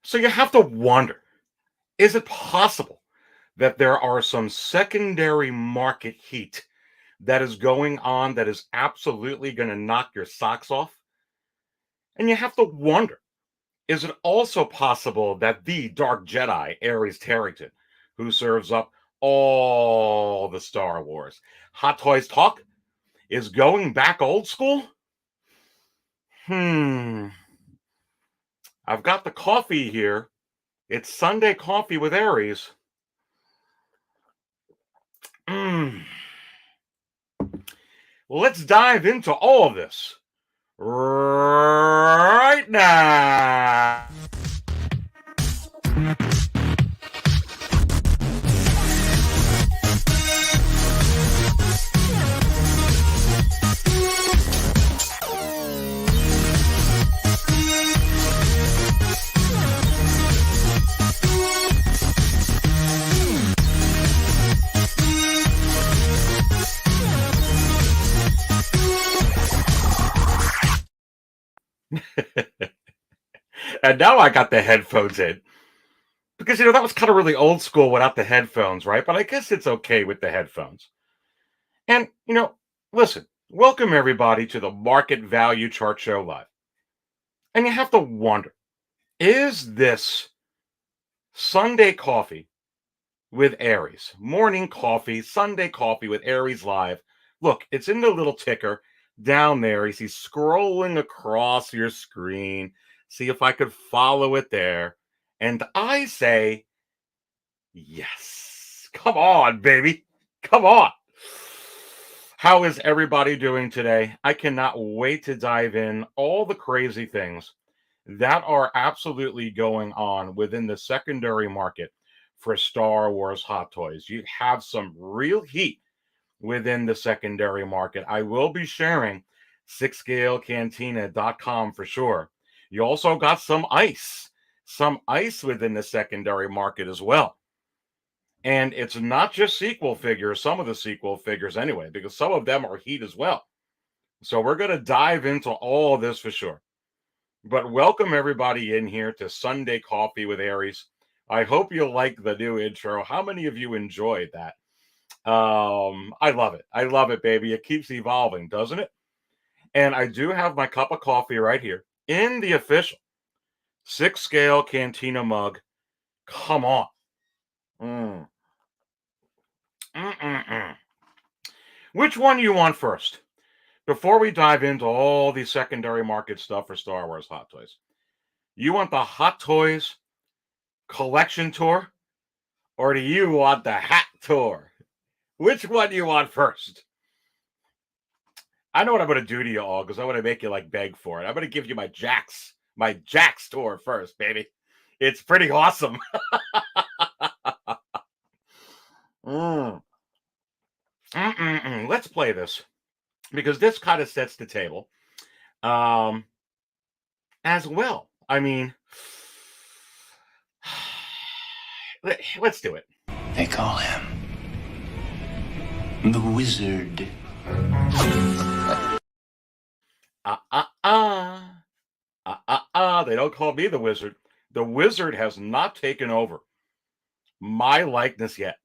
So you have to wonder, is it possible that there are some secondary market heat that is going on that is absolutely going to knock your socks off? And you have to wonder, is it also possible that the Dark Jedi, Aries Terrington, who serves up all the Star Wars Hot Toys talk, is going back old school? Hmm. I've got the coffee here. It's Sunday coffee with Aries. Mm. Let's dive into all of this right now. And now I got the headphones in. Because, that was kind of really old school without the headphones, right? But I guess it's okay with the headphones. And, listen, welcome everybody to the Market Value Chart Show Live. And you have to wonder, is this Sunday coffee with Aries, morning coffee, Sunday coffee with Aries Live? Look, it's in the little ticker down there. You see scrolling across your screen. See if I could follow it there. And I say, yes. Come on, baby. Come on. How is everybody doing today? I cannot wait to dive in all the crazy things that are absolutely going on within the secondary market for Star Wars hot toys. You have some real heat within the secondary market. I will be sharing 6scalecantina.com for sure. You also got some ice within the secondary market as well. And it's not just sequel figures, some of the sequel figures anyway, because some of them are heat as well. So we're going to dive into all of this for sure. But welcome everybody in here to Sunday Coffee with Aries. I hope you like the new intro. How many of you enjoyed that? I love it. I love it, baby. It keeps evolving, doesn't it? And I do have my cup of coffee right here in the official 6 scale Cantina mug. Come on. Which one you want first? Before we dive into all the secondary market stuff for Star Wars Hot Toys, you want the Hot Toys collection tour, or do you want the hat tour? Which one do you want first? I know what I'm going to do to you all because I want to make you beg for it. I'm going to give you my Jax tour first, baby. It's pretty awesome. Let's play this because this kind of sets the table as well. I mean, let's do it. They call him the Wizard. They don't call me the Wizard. The Wizard has not taken over my likeness yet.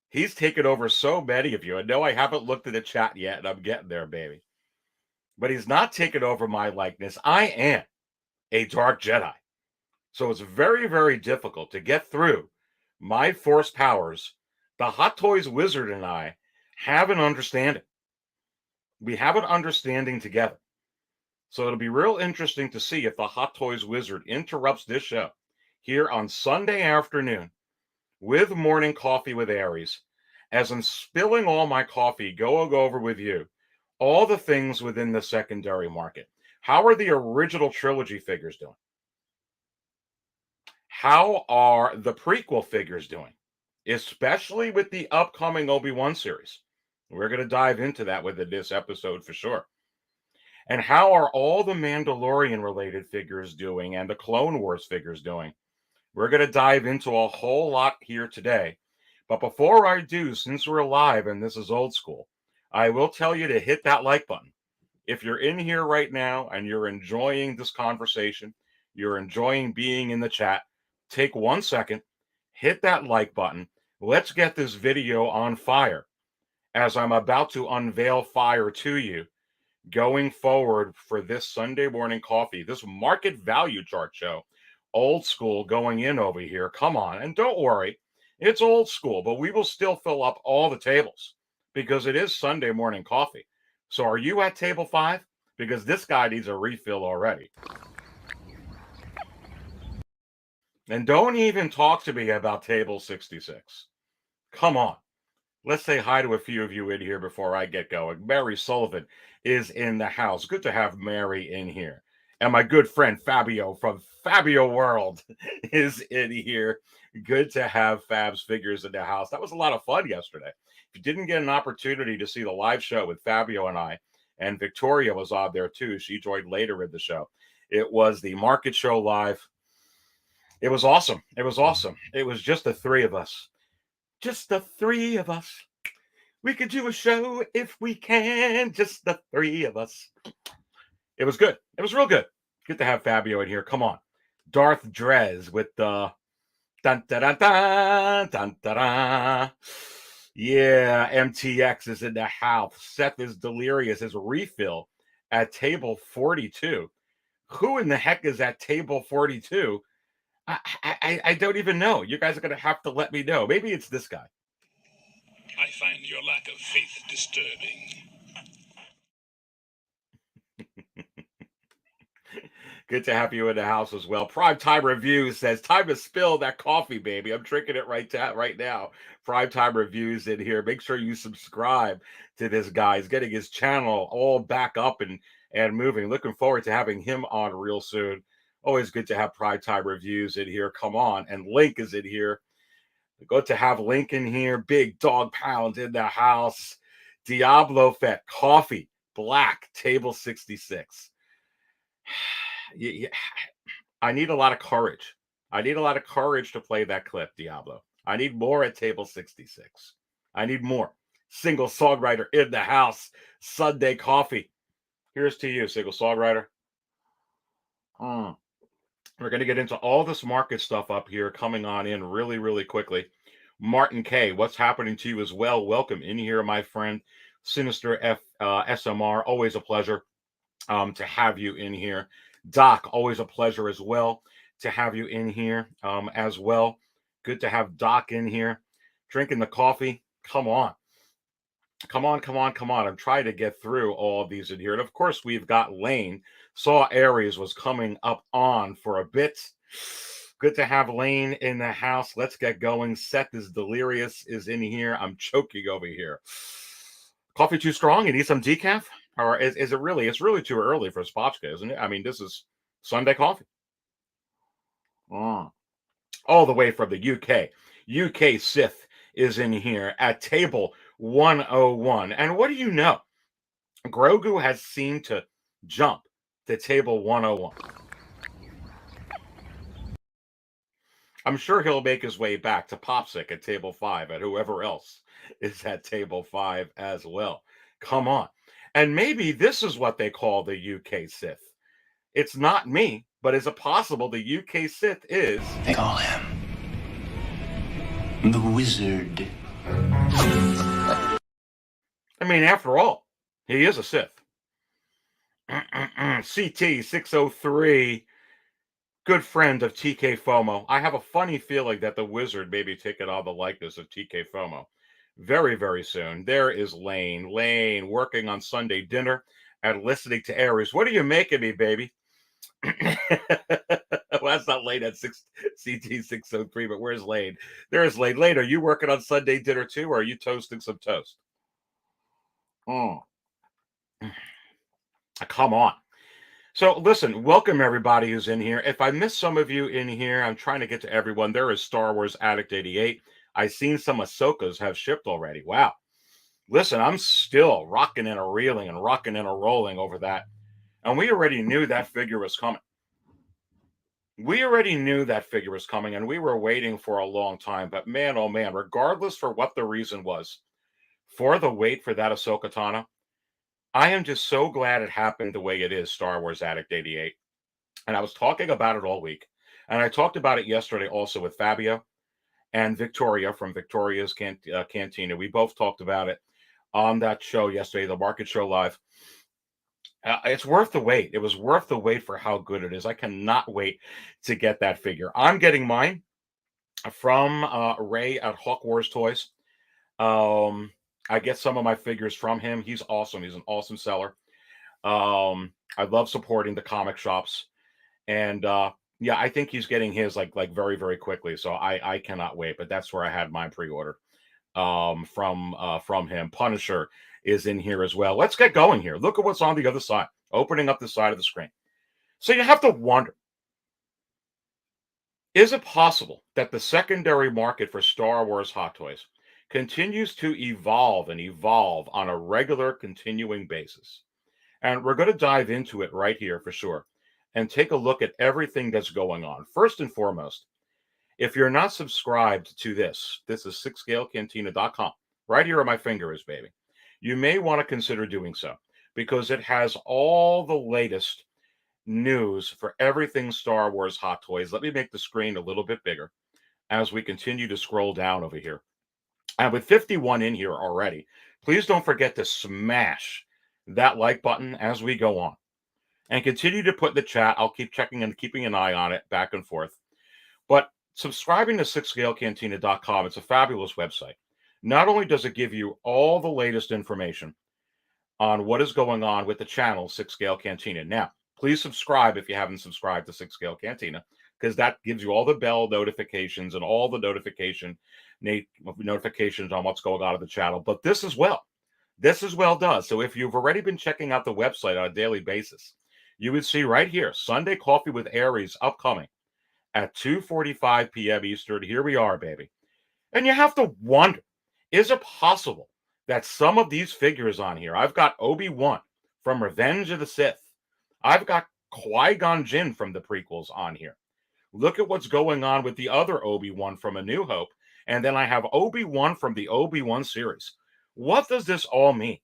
He's taken over so many of you. I know I haven't looked at the chat yet, and I'm getting there, baby. But he's not taken over my likeness. I am a Dark Jedi. So it's very, very difficult to get through my Force powers. The Hot Toys Wizard and I have an understanding. We have an understanding together. So it'll be real interesting to see if the Hot Toys Wizard interrupts this show here on Sunday afternoon with Morning Coffee with Aries, as I'm spilling all my coffee, go over with you all the things within the secondary market. How are the original trilogy figures doing? How are the prequel figures doing? Especially with the upcoming Obi-Wan series. We're going to dive into that within this episode for sure. And how are all the Mandalorian related figures doing and the Clone Wars figures doing? We're going to dive into a whole lot here today. But before I do, since we're live and this is old school, I will tell you to hit that like button. If you're in here right now and you're enjoying this conversation, you're enjoying being in the chat, take 1 second, hit that like button. Let's get this video on fire as I'm about to unveil fire to you going forward for this Sunday morning coffee, this market value chart show. Old school going in over here. Come on. And don't worry, it's old school, but we will still fill up all the tables because it is Sunday morning coffee. So are you at table 5? Because this guy needs a refill already. And don't even talk to me about table 66. Come on. Let's say hi to a few of you in here before I get going. Mary Sullivan is in the house. Good to have Mary in here. And my good friend Fabio from Fabio World is in here. Good to have Fab's figures in the house. That was a lot of fun yesterday. If you didn't get an opportunity to see the live show with Fabio and I, and Victoria was on there too. She joined later in the show. It was the market show live. It was awesome. It was awesome. It was just the three of us. Just the three of us. We could do a show if we can. Just the three of us. It was good. It was real good. Good to have Fabio in here. Come on. Darth Drez with the dun da da da dun da da. Yeah, MTX is in the house. Seth is delirious. His refill at table 42. Who in the heck is at table 42? I don't even know. You guys are going to have to let me know. Maybe it's this guy. I find your lack of faith disturbing. Good to have you in the house as well. Prime Time Reviews says, time to spill that coffee, baby. I'm drinking it right now. Prime Time Reviews in here. Make sure you subscribe to this guy. He's getting his channel all back up and moving. Looking forward to having him on real soon. Always good to have Prime Time Reviews in here. Come on. And Link is in here. Good to have Link in here. Big Dog Pound in the house. Diablo Fett Coffee Black Table 66. I need a lot of courage. I need a lot of courage to play that clip, Diablo. I need more at table 66. I need more. Single songwriter in the house. Sunday coffee. Here's to you, single songwriter. We're going to get into all this market stuff up here coming on in really, really quickly. Martin K, what's happening to you as well? Welcome in here, my friend. Sinister SMR, always a pleasure to have you in here. Doc, always a pleasure as well to have you in here as well. Good to have Doc in here. Drinking the coffee. Come on. Come on. I'm trying to get through all of these in here. And of course, we've got Lane. Saw Aries was coming up on for a bit. Good to have Lane in the house. Let's get going. Seth is delirious, is in here. I'm choking over here. Coffee too strong? You need some decaf? Or is it really? It's really too early for Spotchka, isn't it? I mean, this is Sunday coffee. All the way from the UK. UK Sith is in here at table 101. And what do you know? Grogu has seemed to jump to table 101. I'm sure he'll make his way back to Popsick at table 5 and whoever else is at table 5 as well. Come on. And maybe this is what they call the UK Sith. It's not me, but is it possible the UK Sith is... They call him the Wizard. I mean, after all, he is a Sith. CT603, good friend of TK FOMO. I have a funny feeling that the Wizard may be taking on the likeness of TK FOMO very, very soon. There is Lane. Lane working on Sunday dinner and listening to Aries. What are you making me, baby? Well, that's not Lane at CT603, but where's Lane? There's Lane. Lane, are you working on Sunday dinner too, or are you toasting some toast? Come on. So listen, welcome everybody who's in here. If I missed some of you in here, I'm trying to get to everyone. There is Star Wars Addict 88. I've seen some Ahsokas have shipped already. Wow. Listen, I'm still rocking and a reeling and rocking and a rolling over that. And we already knew that figure was coming. We already knew that figure was coming, and we were waiting for a long time. But man, oh man, regardless for what the reason was for the wait for that Ahsoka Tano, I am just so glad it happened the way it is, Star Wars Addict 88. And I was talking about it all week. And I talked about it yesterday also with Fabio and Victoria from Victoria's Cantina. We both talked about it on that show yesterday, the Market Show Live. It's worth the wait. It was worth the wait for how good it is. I cannot wait to get that figure. I'm getting mine from Ray at Hawk Wars Toys. I get some of my figures from him. He's awesome. He's an awesome seller. I love supporting the comic shops, and yeah, I think he's getting his like very very quickly. So I cannot wait. But that's where I had mine pre-order from him. Punisher is in here as well. Let's get going here. Look at what's on the other side. Opening up the side of the screen. So you have to wonder, is it possible that the secondary market for Star Wars Hot Toys continues to evolve and evolve on a regular continuing basis? And we're going to dive into it right here for sure and take a look at everything that's going on. First and foremost, if you're not subscribed to this is 6scalecantina.com. Right here where my finger is, baby. You may want to consider doing so because it has all the latest news for everything Star Wars Hot Toys. Let me make the screen a little bit bigger as we continue to scroll down over here. And with 51 in here already, please don't forget to smash that like button as we go on. And continue to put in the chat. I'll keep checking and keeping an eye on it back and forth. But subscribing to 6scalecantina.com, it's a fabulous website. Not only does it give you all the latest information on what is going on with the channel 6 Scale Cantina. Now, please subscribe if you haven't subscribed to 6 Scale Cantina, because that gives you all the bell notifications and all the notifications on what's going on in the channel. But this as well does. So if you've already been checking out the website on a daily basis, you would see right here, Sunday Coffee with Aries upcoming at 2:45 p.m. Eastern. Here we are, baby. And you have to wonder, is it possible that some of these figures on here, I've got Obi-Wan from Revenge of the Sith. I've got Qui-Gon Jinn from the prequels on here. Look at what's going on with the other Obi-Wan from A New Hope. And then I have Obi-Wan from the Obi-Wan series. What does this all mean?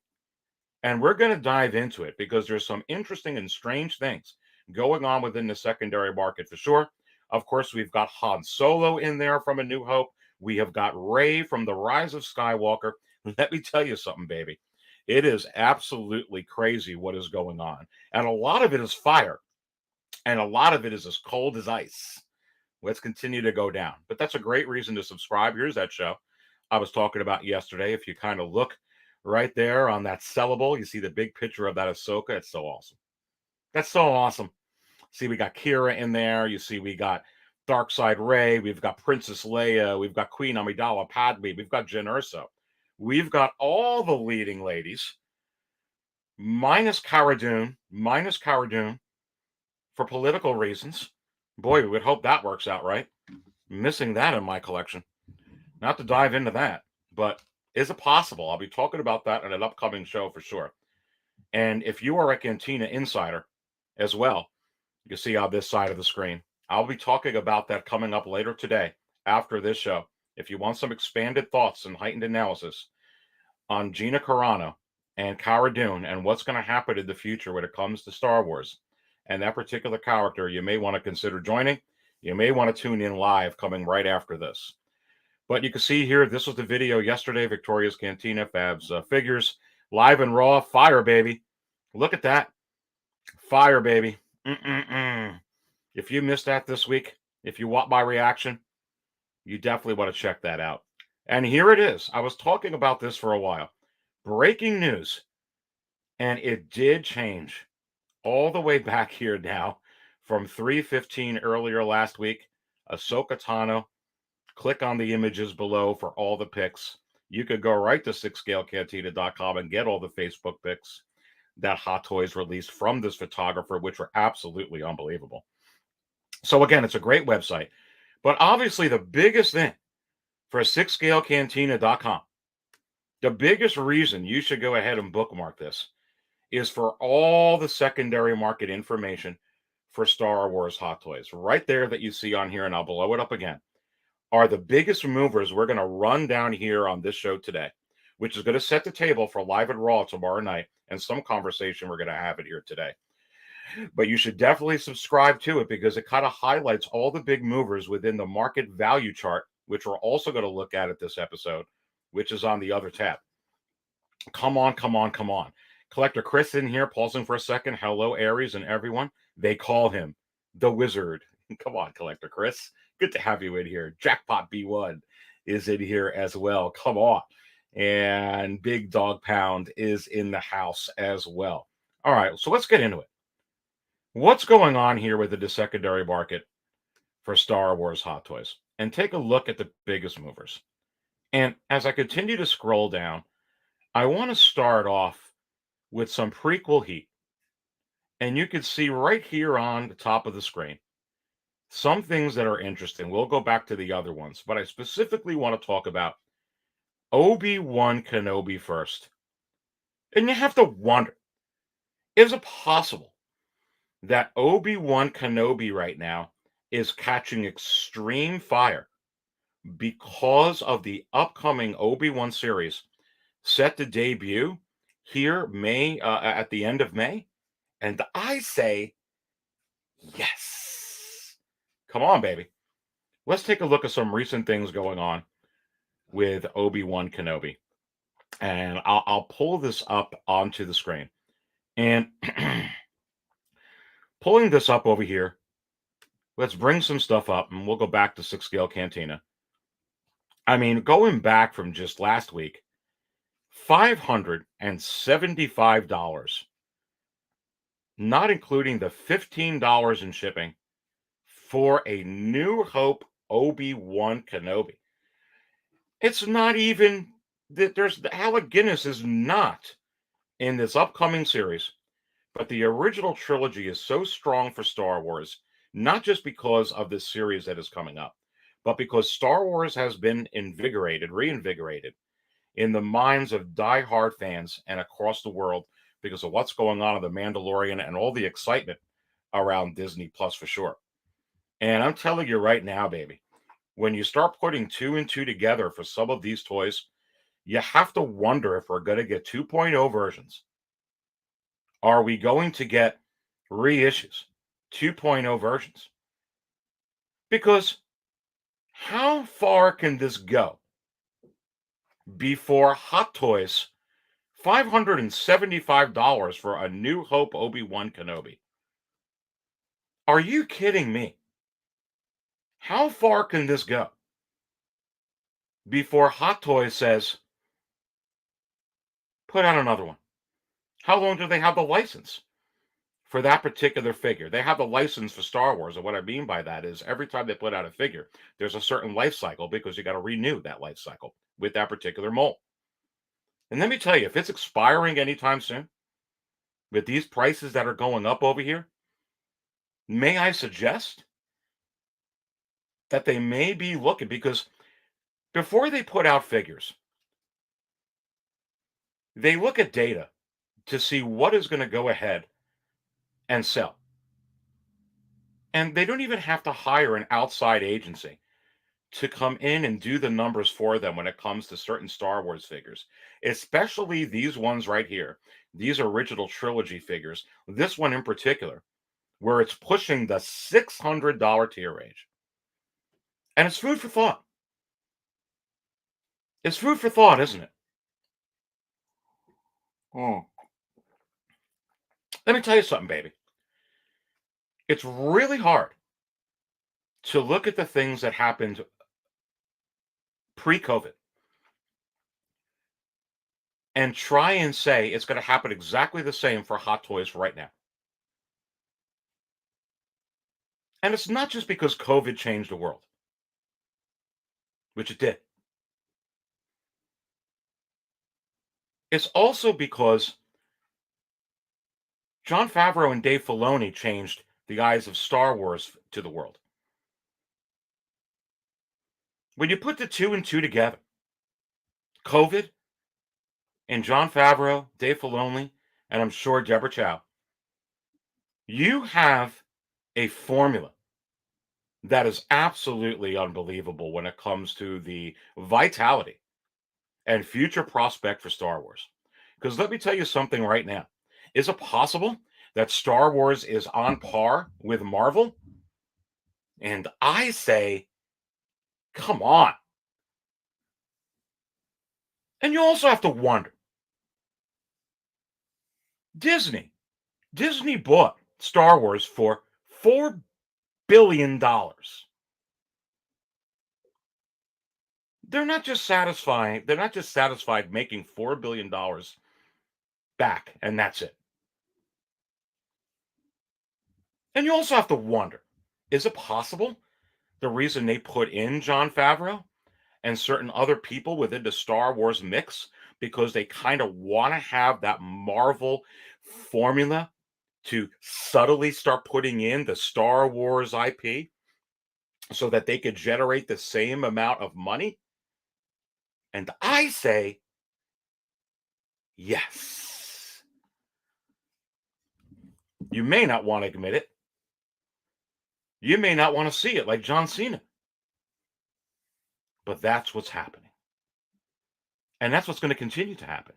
And we're going to dive into it because there's some interesting and strange things going on within the secondary market for sure. Of course, we've got Han Solo in there from A New Hope. We have got Rey from The Rise of Skywalker. Let me tell you something, baby. It is absolutely crazy what is going on. And a lot of it is fire. And a lot of it is as cold as ice. Let's continue to go down. But that's a great reason to subscribe. Here's that show I was talking about yesterday. If you kind of look right there on that sellable, you see the big picture of that Ahsoka. It's so awesome. That's so awesome. See, we got Kira in there. You see, we got Dark Side Rey. We've got Princess Leia. We've got Queen Amidala Padme. We've got Jyn Erso. We've got all the leading ladies, minus Cara Dune for political reasons. Boy, we would hope that works out, right? Missing that in my collection. Not to dive into that, but is it possible? I'll be talking about that in an upcoming show for sure. And if you are a Cantina insider as well, you can see on this side of the screen, I'll be talking about that coming up later today after this show. If you want some expanded thoughts and heightened analysis on Gina Carano and Cara Dune and what's going to happen in the future when it comes to Star Wars and that particular character, you may want to consider joining. You may want to tune in live coming right after this. But you can see here, this was the video yesterday, Victoria's Cantina, Fab's figures, live and raw, fire, baby. Look at that. Fire, baby. If you missed that this week, if you want my reaction, you definitely want to check that out. And here it is. I was talking about this for a while. Breaking news. And it did change all the way back here now from 3:15 earlier last week. Ahsoka Tano. Click on the images below for all the pics. You could go right to 6scalecantina.com and get all the Facebook pics that Hot Toys released from this photographer, which were absolutely unbelievable. So again, it's a great website. But obviously the biggest thing for 6scalecantina.com, the biggest reason you should go ahead and bookmark this is for all the secondary market information for Star Wars Hot Toys. Right there that you see on here, and I'll blow it up again, are the biggest movers we're going to run down here on this show today, which is going to set the table for Live and Raw tomorrow night and some conversation we're going to have it here today. But you should definitely subscribe to it because it kind of highlights all the big movers within the market value chart, which we're also going to look at this episode, which is on the other tab. Come on, come on, come on. Collector Chris in here, pausing for a second. Hello, Aries and everyone. They call him the Wizard. Come on, Collector Chris. Good to have you in here. Jackpot B1 is in here as well. Come on. And Big Dog Pound is in the house as well. All right, so let's get into it. What's going on here with the secondary market for Star Wars Hot Toys? And take a look at the biggest movers. And as I continue to scroll down, I want to start off with some prequel heat. And you can see right here on the top of the screen some things that are interesting. We'll go back to the other ones, but I specifically want to talk about Obi-Wan Kenobi first. And you have to wonder, is it possible that Obi-Wan Kenobi right now is catching extreme fire because of the upcoming Obi-Wan series set to debut here at the end of May? And I say yes. Come on, baby. Let's take a look at some recent things going on with Obi-Wan Kenobi. And I'll pull this up onto the screen. And pulling this up over here, let's bring some stuff up and we'll go back to 6-scale Cantina. I mean, going back from just last week, $575, not including the $15 in shipping for a New Hope Obi-Wan Kenobi. It's not even that there's Alec Guinness is not in this upcoming series, but the original trilogy is so strong for Star Wars, not just because of this series that is coming up, but because Star Wars has been reinvigorated in the minds of die-hard fans and across the world because of what's going on in The Mandalorian and all the excitement around Disney Plus for sure. And I'm telling you right now, baby, when you start putting 2 and 2 together for some of these toys, you have to wonder if we're going to get 2.0 versions. Are we going to get reissues, 2.0 versions? Because how far can this go before Hot Toys $575 for a New Hope Obi-Wan Kenobi? Are you kidding me? How far can this go before Hot Toys says, put out another one? How long do they have the license for that particular figure? They have the license for Star Wars, and what I mean by that is every time they put out a figure, there's a certain life cycle because you got to renew that life cycle with that particular mold. And let me tell you, if it's expiring anytime soon, with these prices that are going up over here, may I suggest that they may be looking, because before they put out figures, they look at data to see what is going to go ahead and sell. And they don't even have to hire an outside agency to come in and do the numbers for them when it comes to certain Star Wars figures, especially these ones right here, these original trilogy figures, this one in particular, where it's pushing the $600 tier range. And it's food for thought. It's food for thought, isn't it? Oh. Let me tell you something, baby. It's really hard to look at the things that happened pre-COVID and try and say it's going to happen exactly the same for Hot Toys right now. And it's not just because COVID changed the world, which it did. It's also because Jon Favreau and Dave Filoni changed the eyes of Star Wars to the world. When you put the 2 and 2 together, COVID and Jon Favreau, Dave Filoni, and I'm sure Deborah Chow, you have a formula that is absolutely unbelievable when it comes to the vitality and future prospect for Star Wars. Because let me tell you something right now. Is it possible that Star Wars is on par with Marvel? And I say, come on. And you also have to wonder, Disney bought Star Wars for $4 billion. They're not just satisfied making $4 billion back, and that's it. And you also have to wonder, is it possible the reason they put in Jon Favreau and certain other people within the Star Wars mix because they kind of want to have that Marvel formula to subtly start putting in the Star Wars IP so that they could generate the same amount of money? And I say, yes. You may not want to admit it. You may not want to see it like John Cena. But that's what's happening. And that's what's going to continue to happen.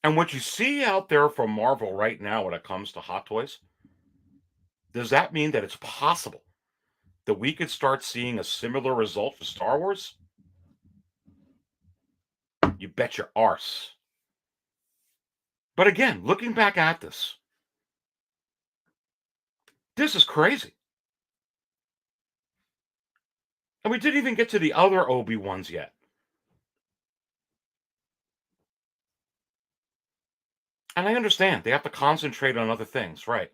And what you see out there from Marvel right now when it comes to Hot Toys, does that mean that it's possible that we could start seeing a similar result for Star Wars? You bet your arse. But again, looking back at this is crazy. And we didn't even get to the other Obi-Wans yet. And I understand they have to concentrate on other things, right?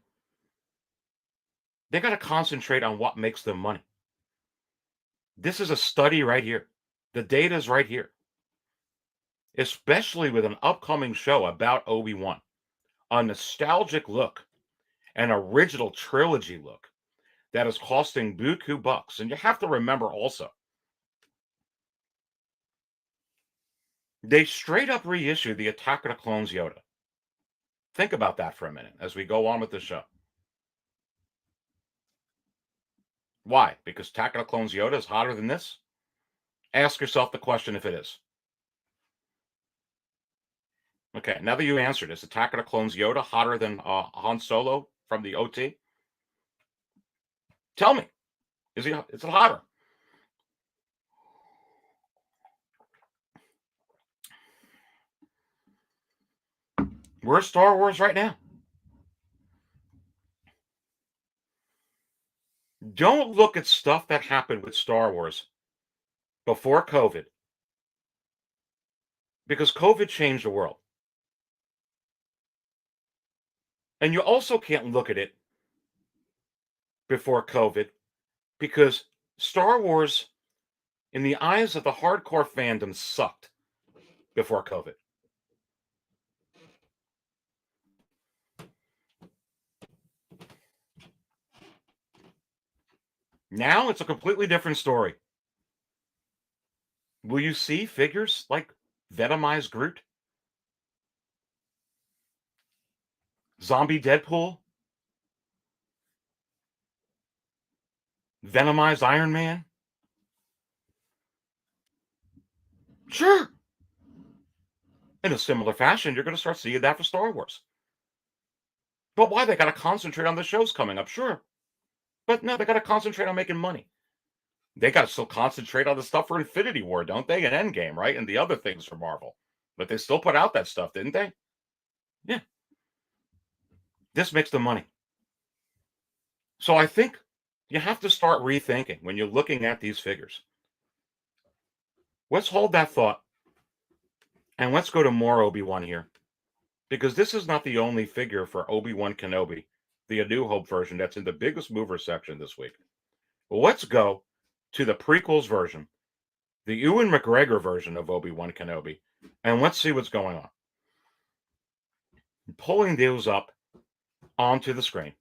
They got to concentrate on what makes them money. This is a study right here. The data is right here. Especially with an upcoming show about Obi-Wan. A nostalgic look, an original trilogy look that is costing buku bucks. And you have to remember also, they straight up reissued the Attack of the Clones Yoda. Think about that for a minute as we go on with the show. Why? Because Attack of the Clones Yoda is hotter than this? Ask yourself the question if it is. Okay, now that you answered, is Attack of the Clones Yoda hotter than Han Solo from the OT? Tell me, is it hotter? Where's Star Wars right now? Don't look at stuff that happened with Star Wars before COVID, because COVID changed the world. And you also can't look at it before COVID because Star Wars, in the eyes of the hardcore fandom, sucked before COVID. Now it's a completely different story. Will you see figures like Venomized Groot? Zombie Deadpool? Venomized Iron Man? Sure. In a similar fashion, you're going to start seeing that for Star Wars. But why? They got to concentrate on the shows coming up, sure. But no, they got to concentrate on making money. They got to still concentrate on the stuff for Infinity War, don't they? And Endgame, right? And the other things for Marvel. But they still put out that stuff, didn't they? Yeah. This makes them money. So I think you have to start rethinking when you're looking at these figures. Let's hold that thought. And let's go to more Obi-Wan here. Because this is not the only figure for Obi-Wan Kenobi, the A New Hope version that's in the biggest mover section this week. Well, let's go to the prequels version, the Ewan McGregor version of Obi-Wan Kenobi, and let's see what's going on. Pulling those up onto the screen.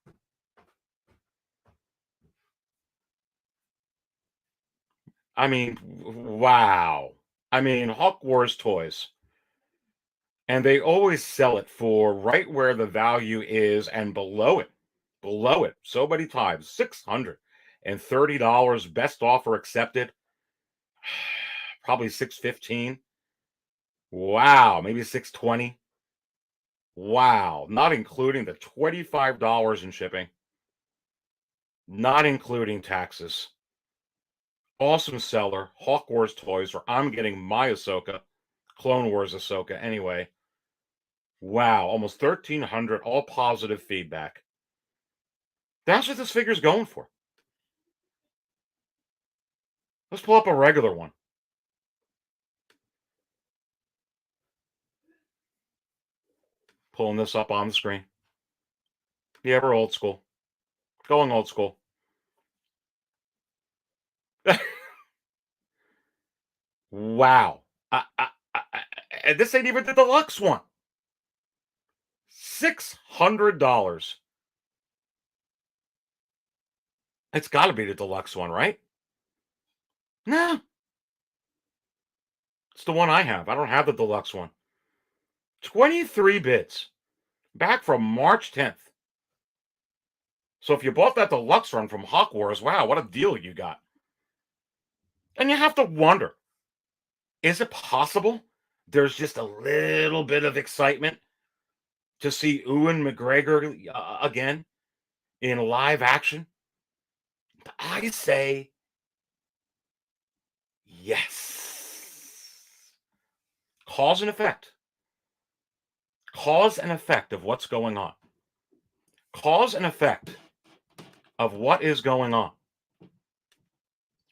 I mean, wow. I mean, Hawk Wars toys. And they always sell it for right where the value is and below it. Below it. So many times. $630. Best offer accepted. Probably $615. Wow. Maybe $620. Wow. Not including the $25 in shipping. Not including taxes. Awesome seller. Hawk Wars toys, where I'm getting my Ahsoka. Clone Wars Ahsoka anyway. Wow. Almost 1,300. All positive feedback. That's what this figure's going for. Let's pull up a regular one. Pulling this up on the screen. Yeah, we're old school. Going old school. Wow. And this ain't even the deluxe one. $600. It's got to be the deluxe one, right? No. It's the one I have. I don't have the deluxe one. 23 bids. Back from March 10th. So if you bought that deluxe run from Hawk Wars, wow, what a deal you got. And you have to wonder, is it possible there's just a little bit of excitement to see Ewan McGregor again in live action? I say yes. Cause and effect. Cause and effect of what's going on. Cause and effect of what is going on.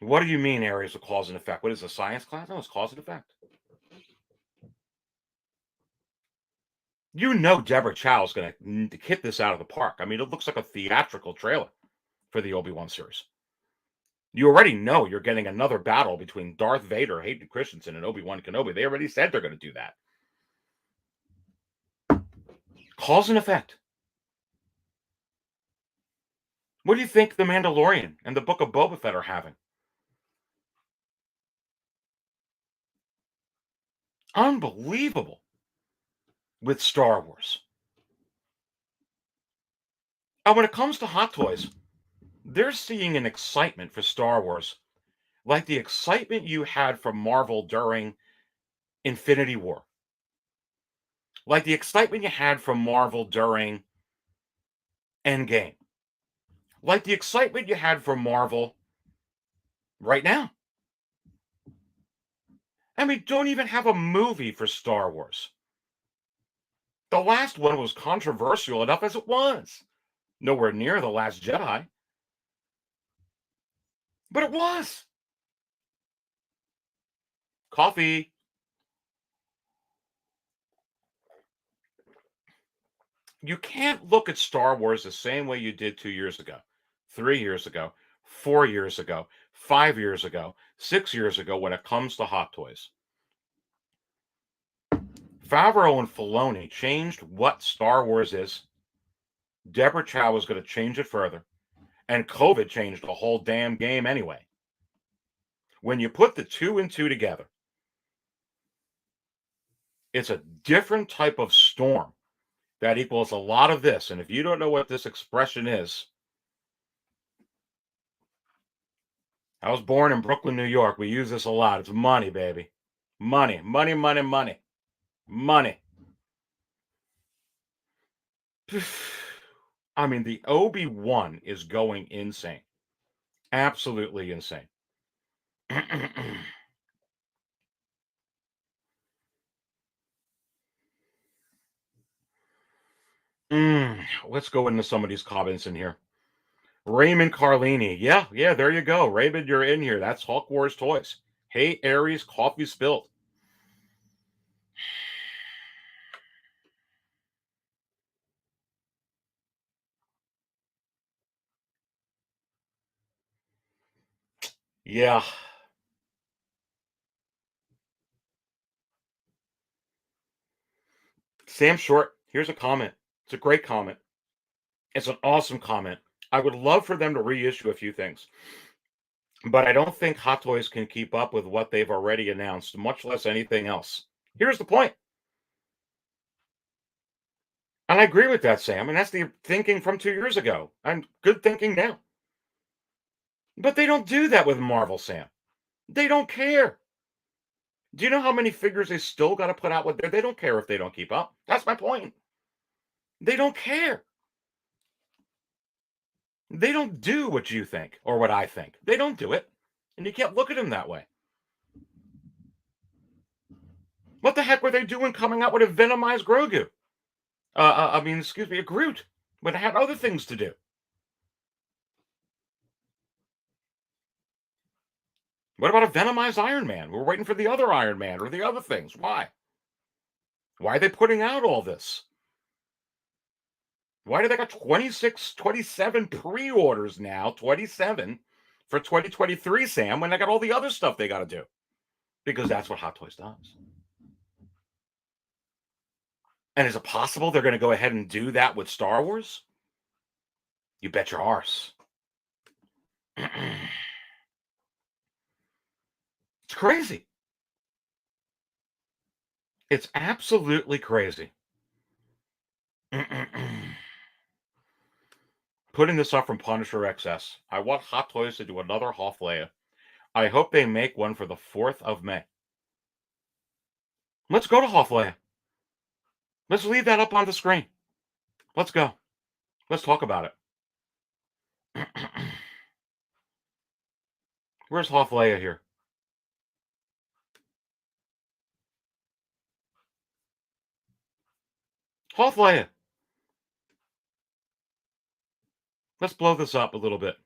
What do you mean, Aries, of cause and effect? What is a science class? No, it's cause and effect. You know Deborah Chow is going to hit this out of the park. I mean, it looks like a theatrical trailer for the Obi-Wan series. You already know you're getting another battle between Darth Vader, Hayden Christensen, and Obi-Wan Kenobi. They already said they're going to do that. Cause and effect. What do you think The Mandalorian and the Book of Boba Fett are having? Unbelievable with Star Wars. And when it comes to Hot Toys, they're seeing an excitement for Star Wars like the excitement you had from Marvel during Infinity War. Like the excitement you had from Marvel during Endgame. Like the excitement you had from Marvel right now. I mean, don't even have a movie for Star Wars. The last one was controversial enough as it was. Nowhere near The Last Jedi. But it was. Coffee. You can't look at Star Wars the same way you did 2 years ago, 3 years ago, 4 years ago, 5 years ago, 6 years ago when it comes to Hot Toys. Favreau and Filoni changed what Star Wars is. Deborah Chow was going to change it further. And COVID changed the whole damn game anyway. When you put the 2 and 2 together, it's a different type of storm that equals a lot of this. And if you don't know what this expression is, I was born in Brooklyn, New York. We use this a lot. It's money, baby. Money, money, money, money, money. I mean, the Obi-Wan is going insane. Absolutely insane. Let's go into some of these comments in here. Raymond Carlini. Yeah, there you go. Raymond, you're in here. That's Hawk Wars Toys. Hey, Aries, coffee spilled. Yeah. Sam Short, here's a comment. It's a great comment. It's an awesome comment. I would love for them to reissue a few things. But I don't think Hot Toys can keep up with what they've already announced, much less anything else. Here's the point. And I agree with that, Sam. And that's the thinking from 2 years ago. And good thinking now. But they don't do that with Marvel, Sam. They don't care. Do you know how many figures they still got to put out with there? They don't care if they don't keep up. That's my point. They don't care. They don't do what you think or what I think. They don't do it. And you can't look at them that way. What the heck were they doing coming out with a venomized Grogu? A Groot, when it had other things to do. What about a venomized Iron Man? We're waiting for the other Iron Man or the other things. Why? Why are they putting out all this? Why do they got 26, 27 pre-orders now, 27 for 2023, Sam, when they got all the other stuff they got to do? Because that's what Hot Toys does. And is it possible they're going to go ahead and do that with Star Wars? You bet your arse. It's crazy. It's absolutely crazy. Putting this up from Punisher XS. I want Hot Toys to do another Hoth Leia. I hope they make one for the 4th of May. Let's go to Hoth Leia. Let's leave that up on the screen. Let's go. Let's talk about it. Where's Hoth Leia here? Hoth Leia. Let's blow this up a little bit.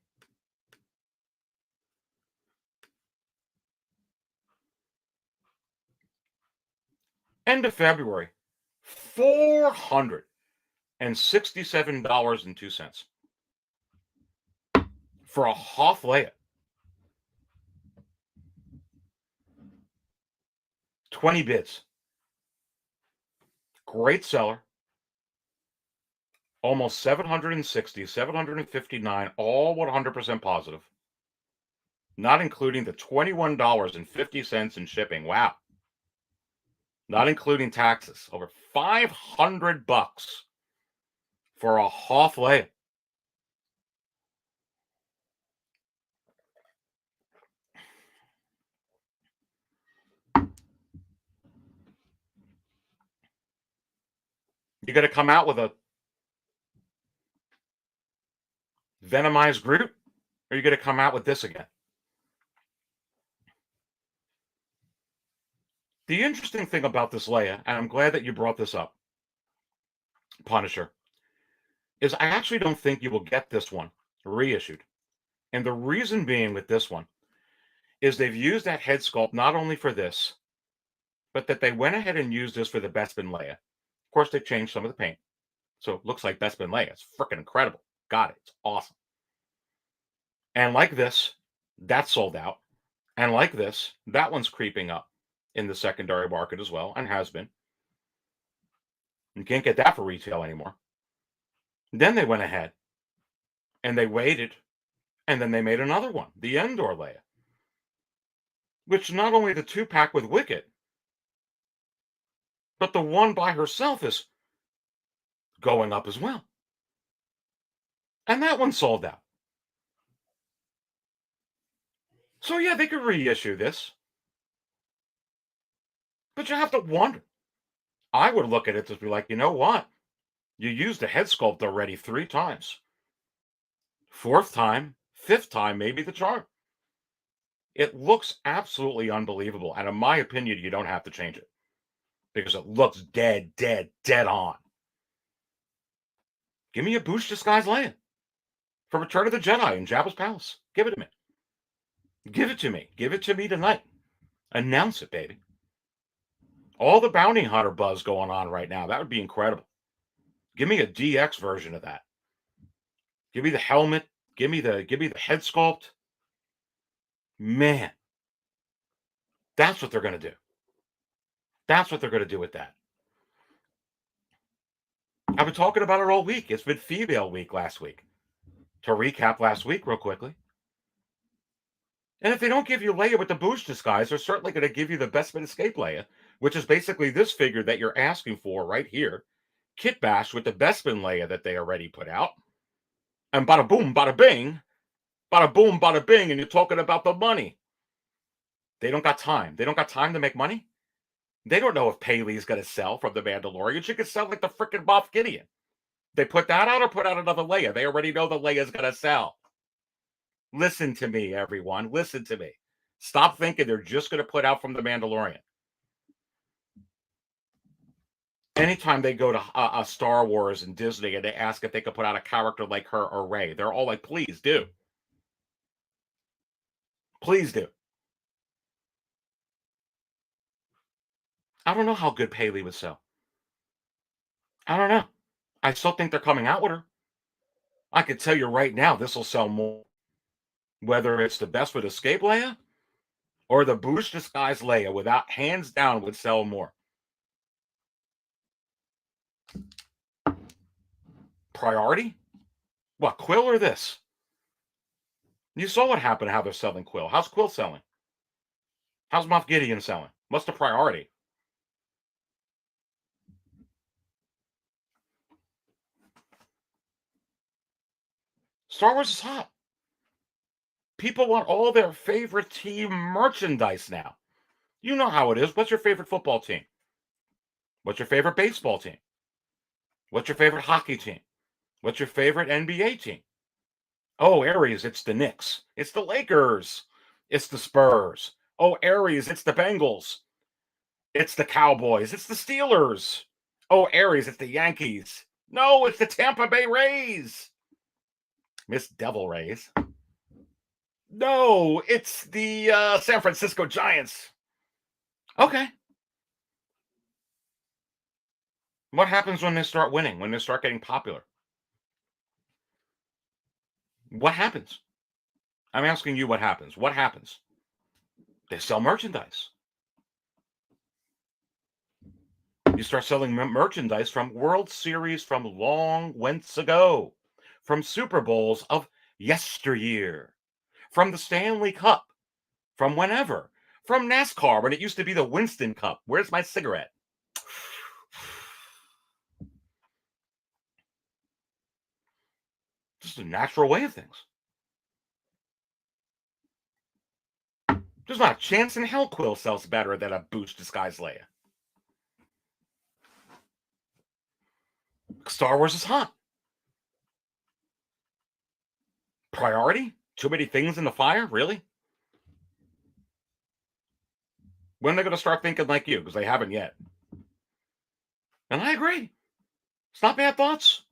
End of February, $467.02 for a Hoth Leia. 20 bids. Great seller. Almost 760, 759, all 100% positive. Not including the $21.50 in shipping. Wow. Not including taxes. Over $500 for a Hoth Leia. You got to come out with a venomized Groot, or are you going to come out with this again? The interesting thing about this Leia, and I'm glad that you brought this up, Punisher, is I actually don't think you will get this one reissued. And the reason being with this one is they've used that head sculpt not only for this, but that they went ahead and used this for the Bespin Leia. Of course, they changed some of the paint. So it looks like Bespin Leia. It's freaking incredible. Got it. It's awesome. And like this, that's sold out. And like this, that one's creeping up in the secondary market as well, and has been. You can't get that for retail anymore. Then they went ahead and they waited, and then they made another one, the Endor Leia, which not only the 2-pack with Wicket, but the one by herself is going up as well. And that one sold out. So yeah, they could reissue this. But you have to wonder. I would look at it to be like, you know what? You used the head sculpt already 3 times. 4th time, 5th time, maybe the charm. It looks absolutely unbelievable. And in my opinion, you don't have to change it. Because it looks dead on. Give me a Bouche Disguise Leia from Return of the Jedi in Jabba's Palace. Give it to me. Give it to me. Give it to me tonight. Announce it, baby. All the bounty hunter buzz going on right now. That would be incredible. Give me a DX version of that. Give me the helmet. Give me the head sculpt. Man. That's what they're going to do. That's what they're going to do with that. I've been talking about it all week. It's been female week last week. To recap last week real quickly. And if they don't give you Leia with the Bouche disguise, they're certainly going to give you the Bespin Escape Leia, which is basically this figure that you're asking for right here. Kit Bash with the Bespin Leia that they already put out. And bada boom, bada bing. Bada boom, bada bing. And you're talking about the money. They don't got time. They don't got time to make money. They don't know if Paley's going to sell from the Mandalorian. She could sell like the freaking Moff Gideon. They put that out or put out another Leia? They already know the Leia's going to sell. Listen to me, everyone. Listen to me. Stop thinking they're just going to put out from The Mandalorian. Anytime they go to Star Wars and Disney and they ask if they could put out a character like her or Rey, they're all like, please do. Please do. I don't know how good Paley would sell. I don't know. I still think they're coming out with her. I can tell you right now, this will sell more. Whether it's the Best with Escape Leia or the Boost Disguise Leia, without hands down, would sell more. Priority? What, Quill or this? You saw what happened, how they're selling Quill. How's Quill selling? How's Moff Gideon selling? What's the priority? Star Wars is hot. People want all their favorite team merchandise now. You know how it is. What's your favorite football team? What's your favorite baseball team? What's your favorite hockey team? What's your favorite NBA team? Oh, Aries, it's the Knicks. It's the Lakers. It's the Spurs. Oh, Aries, it's the Bengals. It's the Cowboys. It's the Steelers. Oh, Aries, it's the Yankees. No, it's the Tampa Bay Rays. Miss Devil Rays. No, it's the San Francisco Giants. Okay. What happens when they start winning, when they start getting popular? What happens? I'm asking you what happens. What happens? They sell merchandise. You start selling merchandise from World Series from long whence ago, from Super Bowls of yesteryear, from the Stanley Cup, from whenever, from NASCAR when it used to be the Winston Cup. Where's my cigarette? Just a natural way of things. There's not a chance in hell Quill sells better than a Boost Disguise Leia. Star Wars is hot. Priority? Too many things in the fire? Really? When are they going to start thinking like you? Because they haven't yet. And I agree. It's not bad thoughts.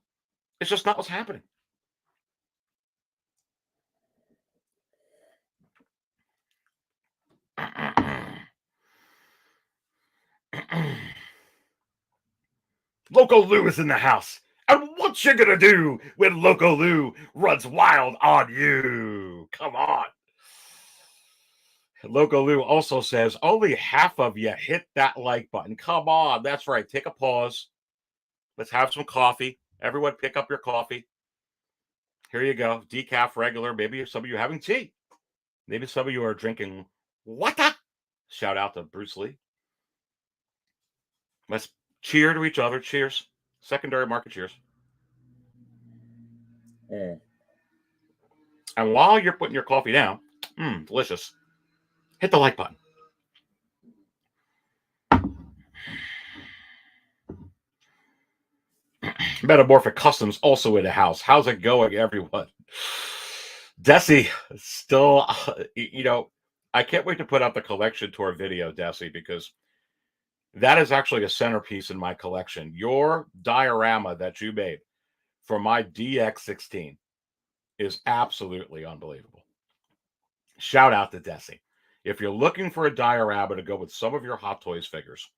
It's just not what's happening. Loco Lou is in the house. And what you gonna do when Loco Lou runs wild on you? Come on. Loco Lou also says, only half of you hit that like button. Come on. That's right. Take a pause. Let's have some coffee. Everyone pick up your coffee. Here you go. Decaf, regular. Maybe some of you having tea. Maybe some of you are drinking water. Shout out to Bruce Lee. Let's cheer to each other. Cheers. Secondary market cheers. And while you're putting your coffee down, delicious, hit the like button. Metamorphic Customs also in the house. How's it going, everyone? Desi, still, I can't wait to put out the collection tour video, Desi, because that is actually a centerpiece in my collection. Your diorama that you made for my DX16 is absolutely unbelievable. Shout out to Desi. If you're looking for a diorama to go with some of your Hot Toys figures,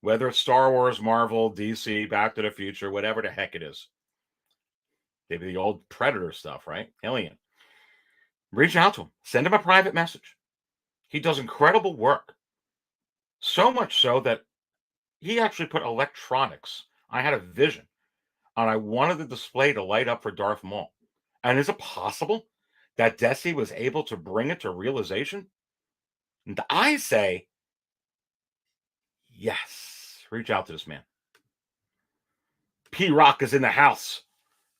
whether it's Star Wars, Marvel, DC, Back to the Future, whatever the heck it is, maybe the old Predator stuff, right? Alien. Reach out to him. Send him a private message. He does incredible work. So much so that he actually put electronics. I had a vision, and I wanted the display to light up for Darth Maul. And is it possible that Desi was able to bring it to realization? And I say, yes. Reach out to this man. P-Rock is in the house.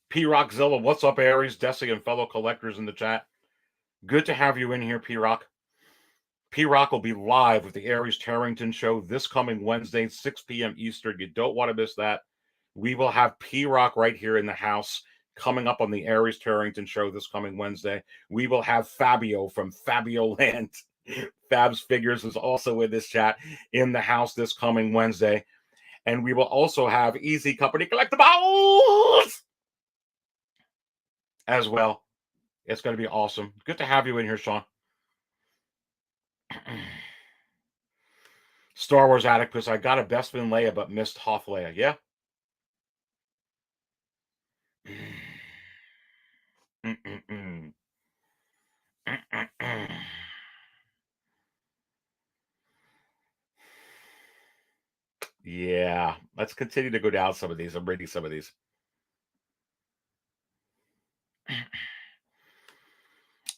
P-Rockzilla, what's up, Aries, Desi, and fellow collectors in the chat? Good to have you in here, P-Rock. P-Rock will be live with the Aries Terrington show this coming Wednesday, 6 p.m. Eastern. You don't want to miss that. We will have P-Rock right here in the house coming up on the Aries Terrington show this coming Wednesday. We will have Fabio from Fabio Land. Fab's Figures is also in this chat in the house this coming Wednesday. And we will also have Easy Company Collectibles as well. It's going to be awesome. Good to have you in here, Sean. Star Wars Addict, because I got a Bespin Leia but missed Hoth Leia. Yeah. Yeah, let's continue to go down some of these. I'm reading some of these.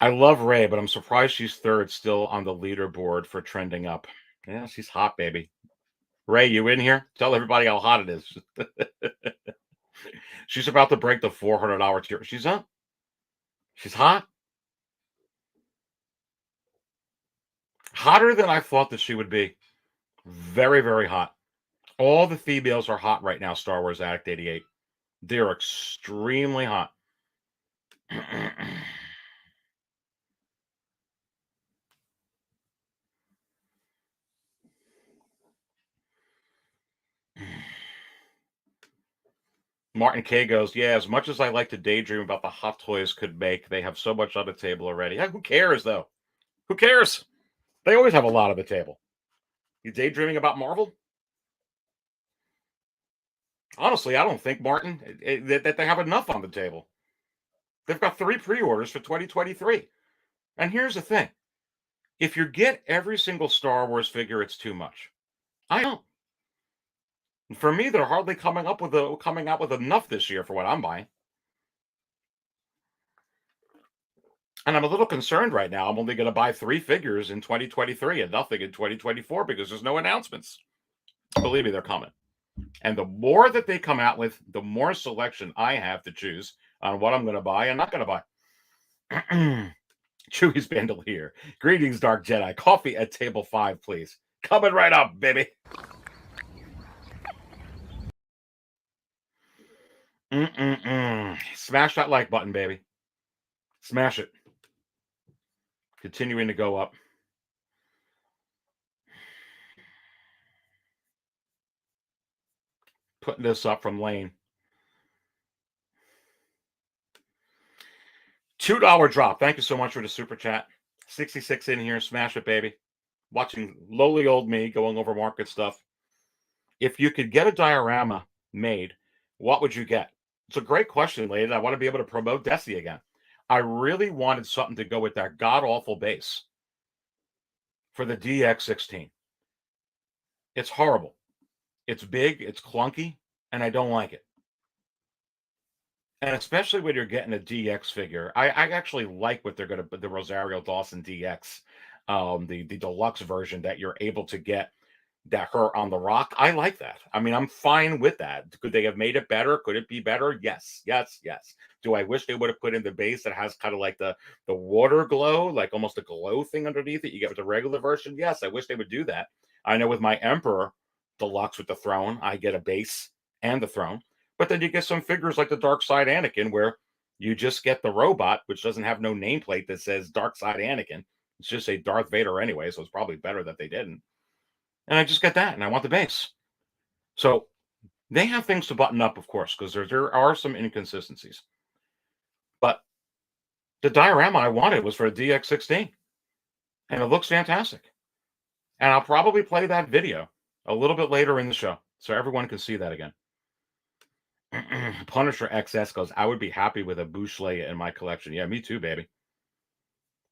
I love Rey, but I'm surprised she's third still on the leaderboard for trending up. Yeah, she's hot, baby. Rey, you in here? Tell everybody how hot it is. She's about to break the $400 tier. She's up. She's hot. Hotter than I thought that she would be. Very, very hot. All the females are hot right now, Star Wars Addict 88. They're extremely hot. Martin K goes, yeah, as much as I like to daydream about the hot toys could make, they have so much on the table already. Yeah, who cares, though? Who cares? They always have a lot on the table. You daydreaming about Marvel? Honestly, I don't think, Martin, that they have enough on the table. They've got 3 pre-orders for 2023. And here's the thing. If you get every single Star Wars figure, it's too much. I don't. For me, they're hardly coming out with enough this year for what I'm buying. And I'm a little concerned right now. I'm only going to buy 3 figures in 2023 and nothing in 2024 because there's no announcements. Believe me, they're coming. And the more that they come out with, the more selection I have to choose on what I'm going to buy and not going to buy. Chewie's Bandolier. Greetings, Dark Jedi. Coffee at table 5, please. Coming right up, baby. Smash that like button, baby. Smash it. Continuing to go up. Putting this up from Lane. $2 drop. Thank you so much for the super chat. 66 in here. Smash it, baby. Watching lowly old me going over market stuff. If you could get a diorama made, what would you get? It's a great question, lady. I want to be able to promote Desi again. I really wanted something to go with that god-awful base for the DX16. It's horrible. It's big, it's clunky, and I don't like it. And especially when you're getting a DX figure. I actually like what they're going to, the Rosario Dawson DX, the deluxe version that you're able to get that her on the rock. I like that. I mean, I'm fine with that. Could they have made it better? Could it be better? Yes, yes, yes. Do I wish they would have put in the base that has kind of like the water glow, like almost a glow thing underneath it? You get with the regular version. Yes, I wish they would do that. I know with my Emperor Deluxe with the throne, I get a base and the throne. But then you get some figures like the Dark Side Anakin where you just get the robot, which doesn't have no nameplate that says Dark Side Anakin. It's just a Darth Vader anyway, so it's probably better that they didn't. And I just get that, and I want the base. So they have things to button up, of course, because there are some inconsistencies. But the diorama I wanted was for a DX16, and it looks fantastic. And I'll probably play that video a little bit later in the show, so everyone can see that again. Punisher XS goes, I would be happy with a Bouche Leia in my collection. Yeah, me too, baby.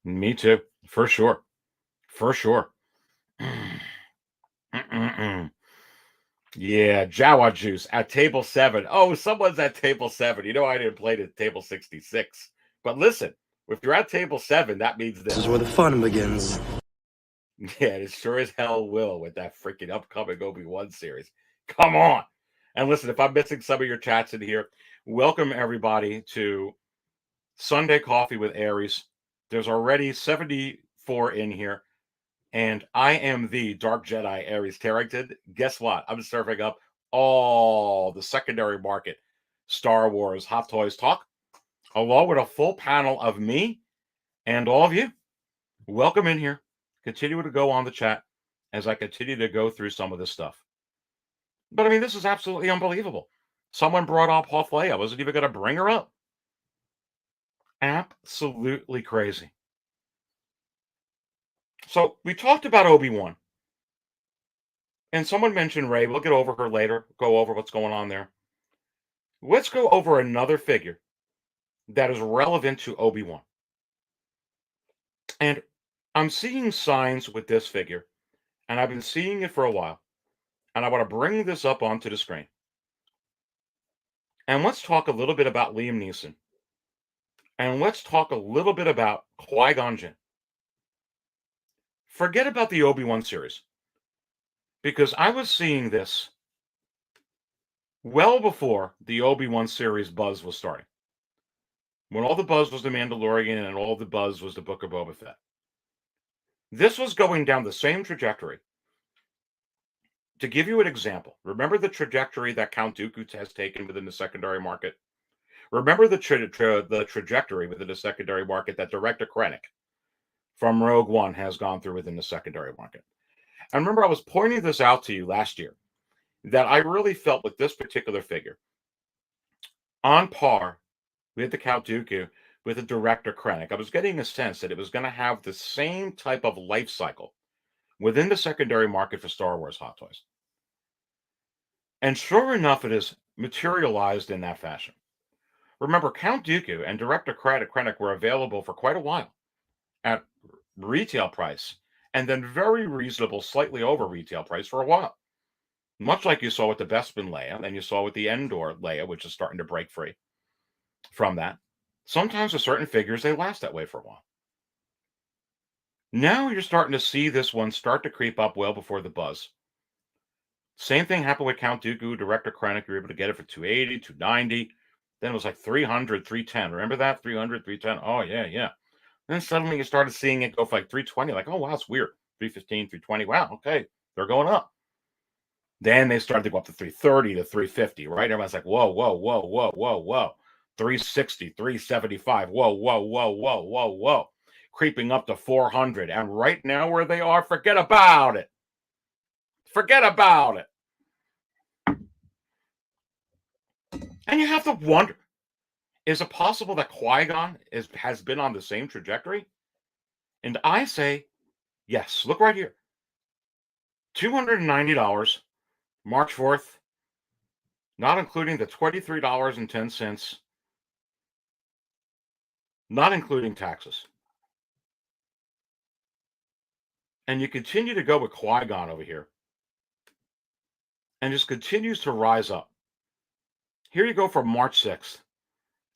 Me too, for sure. For sure. Yeah, Jawa Juice at table 7. Oh, someone's at table 7. You know, I didn't play at table 66. But listen, if you're at table 7, that means this. This is where the fun begins. Yeah, it sure as hell will with that freaking upcoming Obi-Wan series. Come on. And listen, if I'm missing some of your chats in here, welcome everybody to Sunday Coffee with Aries. There's already 74 in here. And I am the Dark Jedi Aries Terrington. Guess what? I'm serving up all the secondary market Star Wars Hot Toys talk, along with a full panel of me and all of you. Welcome in here. Continue to go on the chat as I continue to go through some of this stuff. But I mean, this is absolutely unbelievable. Someone brought up Hoth Leia. I wasn't even going to bring her up. Absolutely crazy. So we talked about Obi-Wan. And someone mentioned Rey. We'll get over her later, go over what's going on there. Let's go over another figure that is relevant to Obi-Wan. And I'm seeing signs with this figure, and I've been seeing it for a while. And I want to bring this up onto the screen. And let's talk a little bit about Liam Neeson. And let's talk a little bit about Qui-Gon Jinn. Forget about the Obi-Wan series, because I was seeing this well before the Obi-Wan series buzz was starting. When all the buzz was The Mandalorian and all the buzz was the Book of Boba Fett. This was going down the same trajectory. To give you an example, remember the trajectory that Count Dooku has taken within the secondary market? Remember the trajectory within the secondary market that Director Krennic from Rogue One has gone through within the secondary market. And remember, I was pointing this out to you last year, that I really felt with this particular figure, on par with the Count Dooku, with the Director Krennic, I was getting a sense that it was going to have the same type of life cycle within the secondary market for Star Wars Hot Toys. And sure enough, it is materialized in that fashion. Remember, Count Dooku and Director Krennic were available for quite a while at retail price, and then very reasonable, slightly over retail price for a while. Much like you saw with the Bespin Leia, and you saw with the Endor Leia, which is starting to break free from that. Sometimes with certain figures, they last that way for a while. Now you're starting to see this one start to creep up well before the buzz. Same thing happened with Count Dooku, Director Krennic. You were able to get it for $280, $290. Then it was like $300, $310. Remember that? $300, $310. Oh, yeah. Then suddenly you started seeing it go for like $320. Like, oh, wow, it's weird. $315, $320. Wow, okay. They're going up. Then they started to go up to $330 to $350, right? Everyone's like, whoa. $360, $375. Whoa. Creeping up to $400. And right now where they are, forget about it. And you have to wonder, is it possible that Qui-Gon has been on the same trajectory? And I say, yes. Look right here. $290, March 4th, not including the $23.10, not including taxes. And you continue to go with Qui-Gon over here, and just continues to rise up. Here you go for March 6th,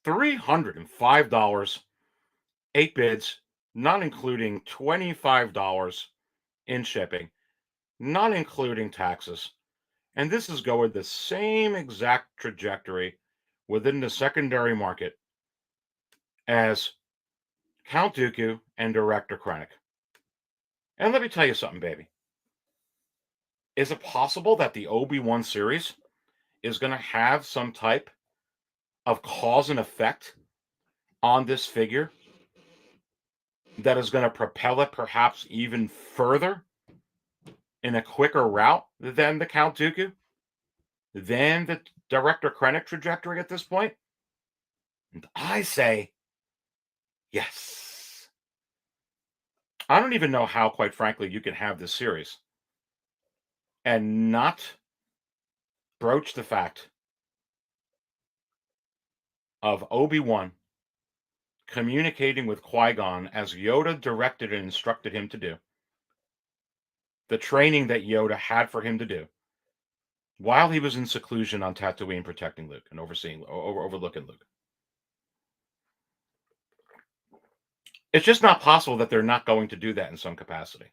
$305, 8 bids, not including $25 in shipping, not including taxes. And this is going the same exact trajectory within the secondary market as Count Dooku and Director Krennic. And let me tell you something, baby. Is it possible that the Obi-Wan series is going to have some type of cause and effect on this figure that is going to propel it perhaps even further in a quicker route than the Count Dooku, than the Director Krennic trajectory at this point? And I say, yes. I don't even know how, quite frankly, you can have this series and not broach the fact of Obi-Wan communicating with Qui-Gon as Yoda directed and instructed him to do. The training that Yoda had for him to do while he was in seclusion on Tatooine protecting Luke and overlooking Luke. It's just not possible that they're not going to do that in some capacity.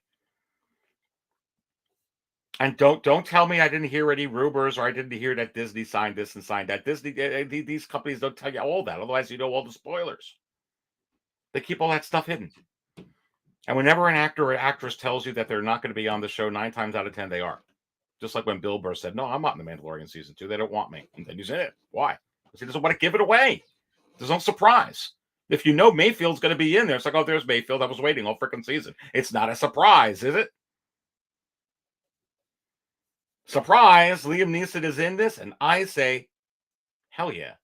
And don't tell me I didn't hear any rumors, or I didn't hear that Disney signed this and signed that. Disney, these companies don't tell you all that. Otherwise, you know all the spoilers. They keep all that stuff hidden. And whenever an actor or actress tells you that they're not going to be on the show, 9 times out of 10, they are. Just like when Bill Burr said, no, I'm not in The Mandalorian season 2. They don't want me. And then he's in it. Why? Because he doesn't want to give it away. There's no surprise. If you know Mayfield's going to be in there, it's like, oh, there's Mayfield. I was waiting all freaking season. It's not a surprise, is it? Surprise, Liam Neeson is in this. And I say, hell yeah.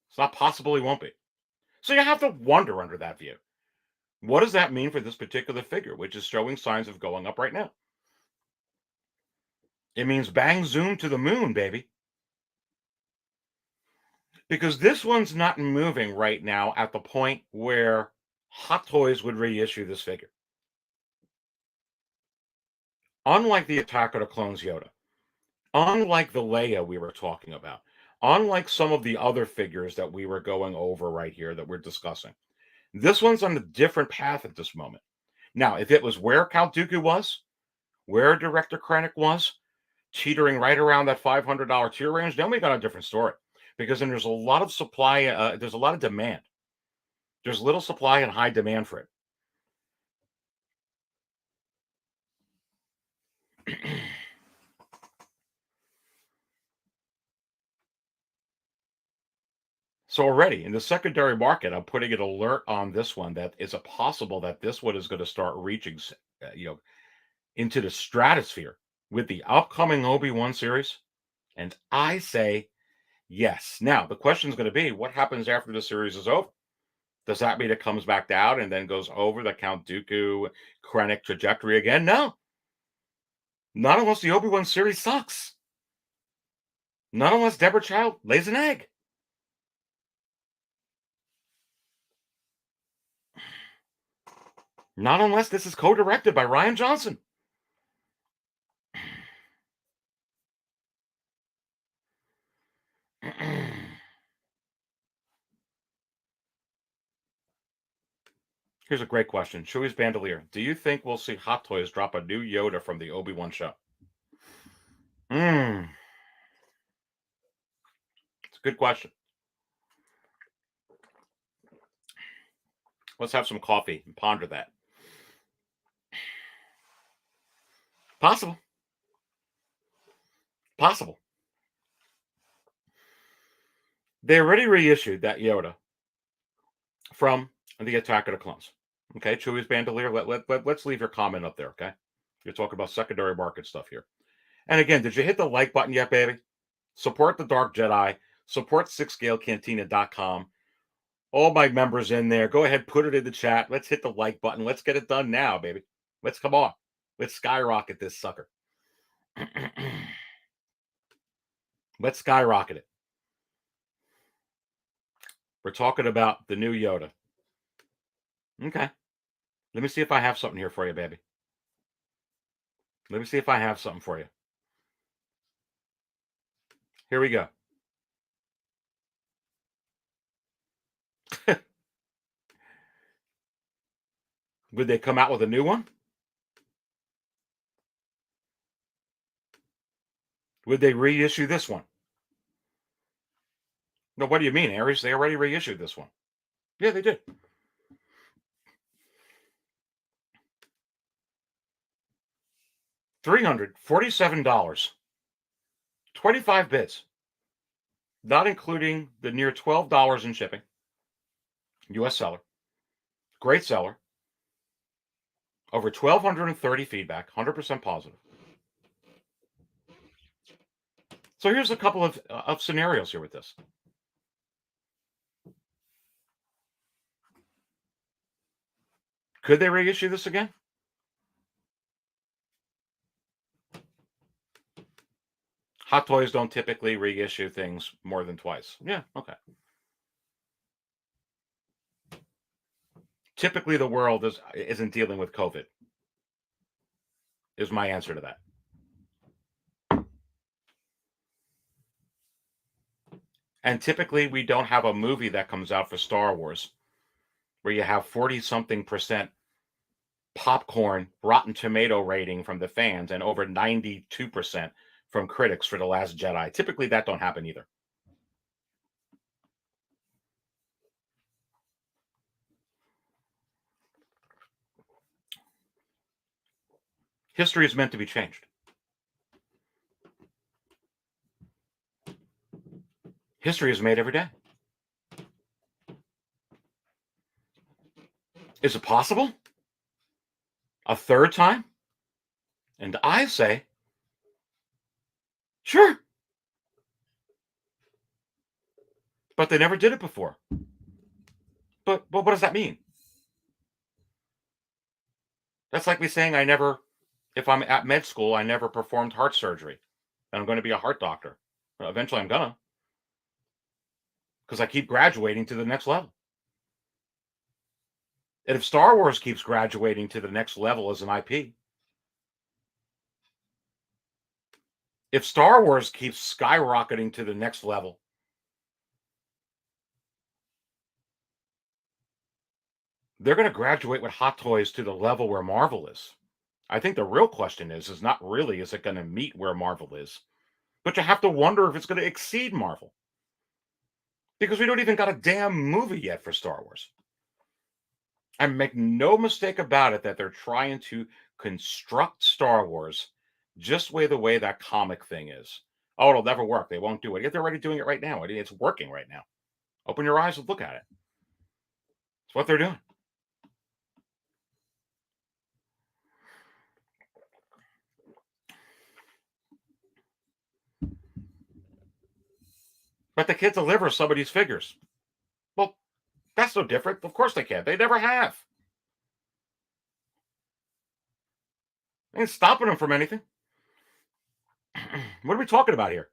It's not possible he won't be. So you have to wonder under that view. What does that mean for this particular figure, which is showing signs of going up right now? It means bang, zoom to the moon, baby. Because this one's not moving right now at the point where Hot Toys would reissue this figure. Unlike the Attack of the Clones Yoda, unlike the Leia we were talking about, unlike some of the other figures that we were going over right here that we're discussing, this one's on a different path at this moment. Now, if it was where Count Dooku was, where Director Krennic was, teetering right around that $500 tier range, then we got a different story. Because then there's a lot of supply, there's a lot of demand. There's little supply and high demand for it. So already in the secondary market, I'm putting an alert on this one that it's a possible that this one is going to start reaching, into the stratosphere with the upcoming Obi-Wan series. And I say yes. Now, the question is going to be, what happens after the series is over? Does that mean it comes back down and then goes over the Count Dooku Krennic trajectory again? No. Not unless the Obi-Wan series sucks. Not unless Deborah Child lays an egg. Not unless this is co-directed by Rian Johnson. Here's a great question. Chewie's Bandolier. Do you think we'll see Hot Toys drop a new Yoda from the Obi-Wan show? It's a good question. Let's have some coffee and ponder that. Possible. Possible. They already reissued that Yoda from the Attack of the Clones. Okay, Chewie's Bandolier, let's leave your comment up there, okay? You're talking about secondary market stuff here. And again, did you hit the like button yet, baby? Support the Dark Jedi. Support 6scalecantina.com. All my members in there. Go ahead, put it in the chat. Let's hit the like button. Let's get it done now, baby. Let's come on. Let's skyrocket this sucker. Let's skyrocket it. We're talking about the new Yoda. Okay. Let me see if I have something here for you, baby. Let me see if I have something for you. Here we go. Would they come out with a new one? Would they reissue this one? No, what do you mean, Aries? They already reissued this one. Yeah, they did. $347. 25 bits. Not including the near $12 in shipping. US seller. Great seller. Over 1,230 feedback. 100% positive. So here's a couple of scenarios here with this. Could they reissue this again? Hot Toys don't typically reissue things more than twice. Yeah, okay. Typically, the world isn't dealing with COVID, is my answer to that. And typically, we don't have a movie that comes out for Star Wars where you have 40-something% popcorn Rotten Tomato rating from the fans and over 92% from critics for The Last Jedi. Typically, that don't happen either. History is meant to be changed. History is made every day. Is it possible? A third time? And I say, sure. But they never did it before. But what does that mean? That's like me saying if I'm at med school, I never performed heart surgery. And I'm going to be a heart doctor. Well, eventually I'm going to. Because I keep graduating to the next level. And if Star Wars keeps graduating to the next level as an IP, if Star Wars keeps skyrocketing to the next level, they're going to graduate with Hot Toys to the level where Marvel is. I think the real question is not really, is it going to meet where Marvel is? But you have to wonder if it's going to exceed Marvel. Because we don't even got a damn movie yet for Star Wars. And make no mistake about it that they're trying to construct Star Wars just the way that comic thing is. Oh, it'll never work. They won't do it. Yet they're already doing it right now. It's working right now. Open your eyes and look at it. It's what they're doing. But they can't deliver some of these figures. Well, that's no different. Of course they can. They never have. They ain't stopping them from anything. What are we talking about here?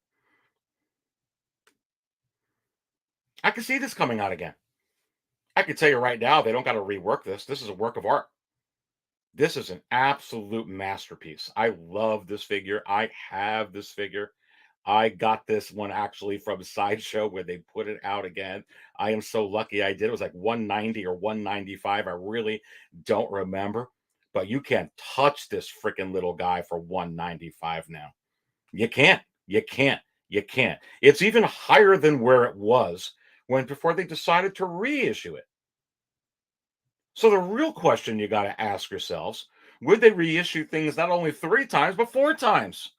I can see this coming out again. I can tell you right now, they don't got to rework this. This is a work of art. This is an absolute masterpiece. I love this figure. I have this figure. I got this one actually from Sideshow where they put it out again. I am so lucky I did. It was like 190 or 195. I really don't remember. But you can't touch this freaking little guy for 195 now. You can't. You can't. You can't. It's even higher than where it was before they decided to reissue it. So the real question you got to ask yourselves, would they reissue things not only 3 times, but 4 times?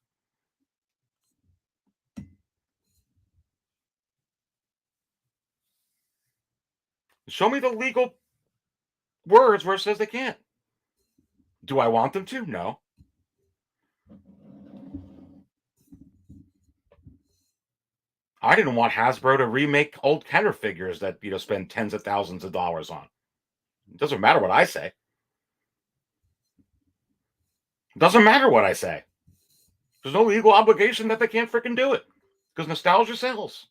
Show me the legal words where it says they can't. Do I want them to? No. I didn't want Hasbro to remake old Kenner figures that, spend tens of thousands of dollars on. It doesn't matter what I say. It doesn't matter what I say. There's no legal obligation that they can't freaking do it because nostalgia sells.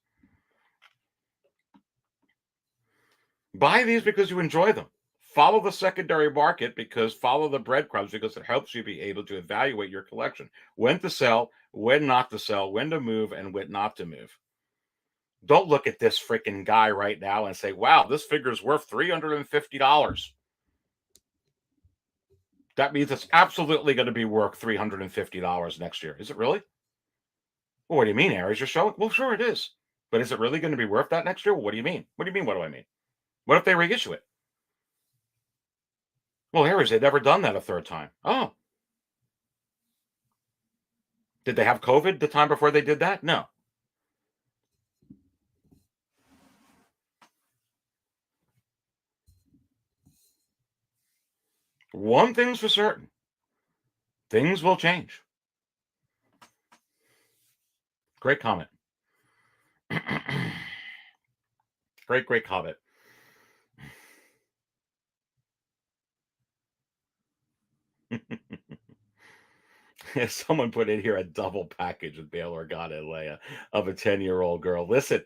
Buy these because you enjoy them. Follow the secondary market follow the breadcrumbs because it helps you be able to evaluate your collection. When to sell, when not to sell, when to move, and when not to move. Don't look at this freaking guy right now and say, wow, this figure is worth $350. That means it's absolutely going to be worth $350 next year. Is it really? Well, what do you mean, Aries? You're showing? Well, sure it is. But is it really going to be worth that next year? Well, what do you mean? What do you mean? What do I mean? What if they reissue it? Well, Aries, they've never done that a third time. Oh. Did they have COVID the time before they did that? No. One thing's for certain. Things will change. Great comment. Great comment. Someone put in here a double package with Bail Organa and Leia of a 10-year-old girl. Listen,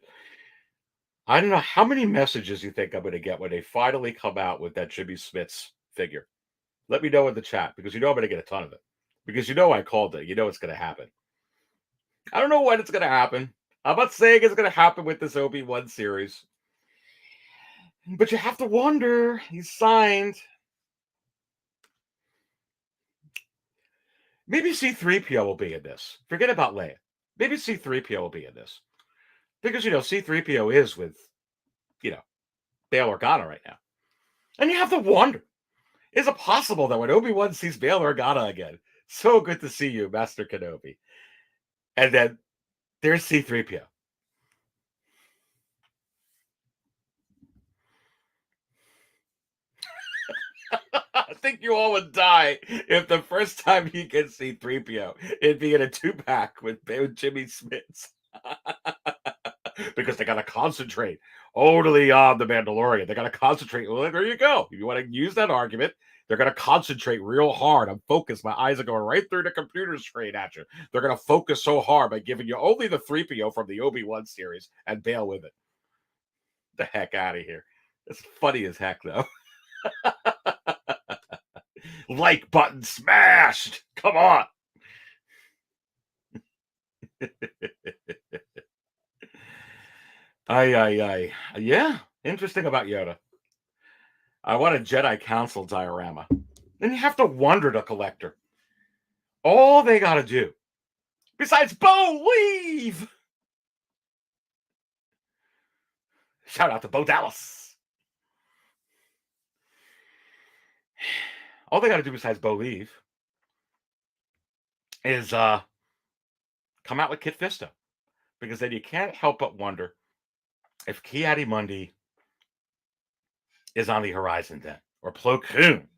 I don't know how many messages you think I'm going to get when they finally come out with that Jimmy Smits figure. Let me know in the chat because I'm going to get a ton of it. Because I called it. It's going to happen. I don't know when it's going to happen. I'm not saying it's going to happen with this Obi-Wan series. But you have to wonder. He's signed. Maybe C-3PO will be in this. Forget about Leia. Maybe C-3PO will be in this. Because, C-3PO is with, Bail Organa right now. And you have to wonder, is it possible that when Obi-Wan sees Bail Organa again, so good to see you, Master Kenobi, and then there's C-3PO. think you all would die if the first time you can see 3PO, it'd be in a 2-pack with Jimmy Smits. Because they got to concentrate totally on the Mandalorian. They got to concentrate. Well, there you go. If you want to use that argument, they're going to concentrate real hard. I'm focused. My eyes are going right through the computer screen at you. They're going to focus so hard by giving you only the 3PO from the Obi-Wan series and bail with it. The heck out of here. It's funny as heck, though. Like button smashed. Come on. Aye. Yeah. Interesting about Yoda. I want a Jedi Council diorama. Then you have to wonder, the collector. All they got to do, besides believe. Shout out to Bo Dallas. All they got to do besides believe is come out with Kit Fisto. Because then you can't help but wonder if Ki-Adi-Mundi is on the horizon then. Or Plo Koon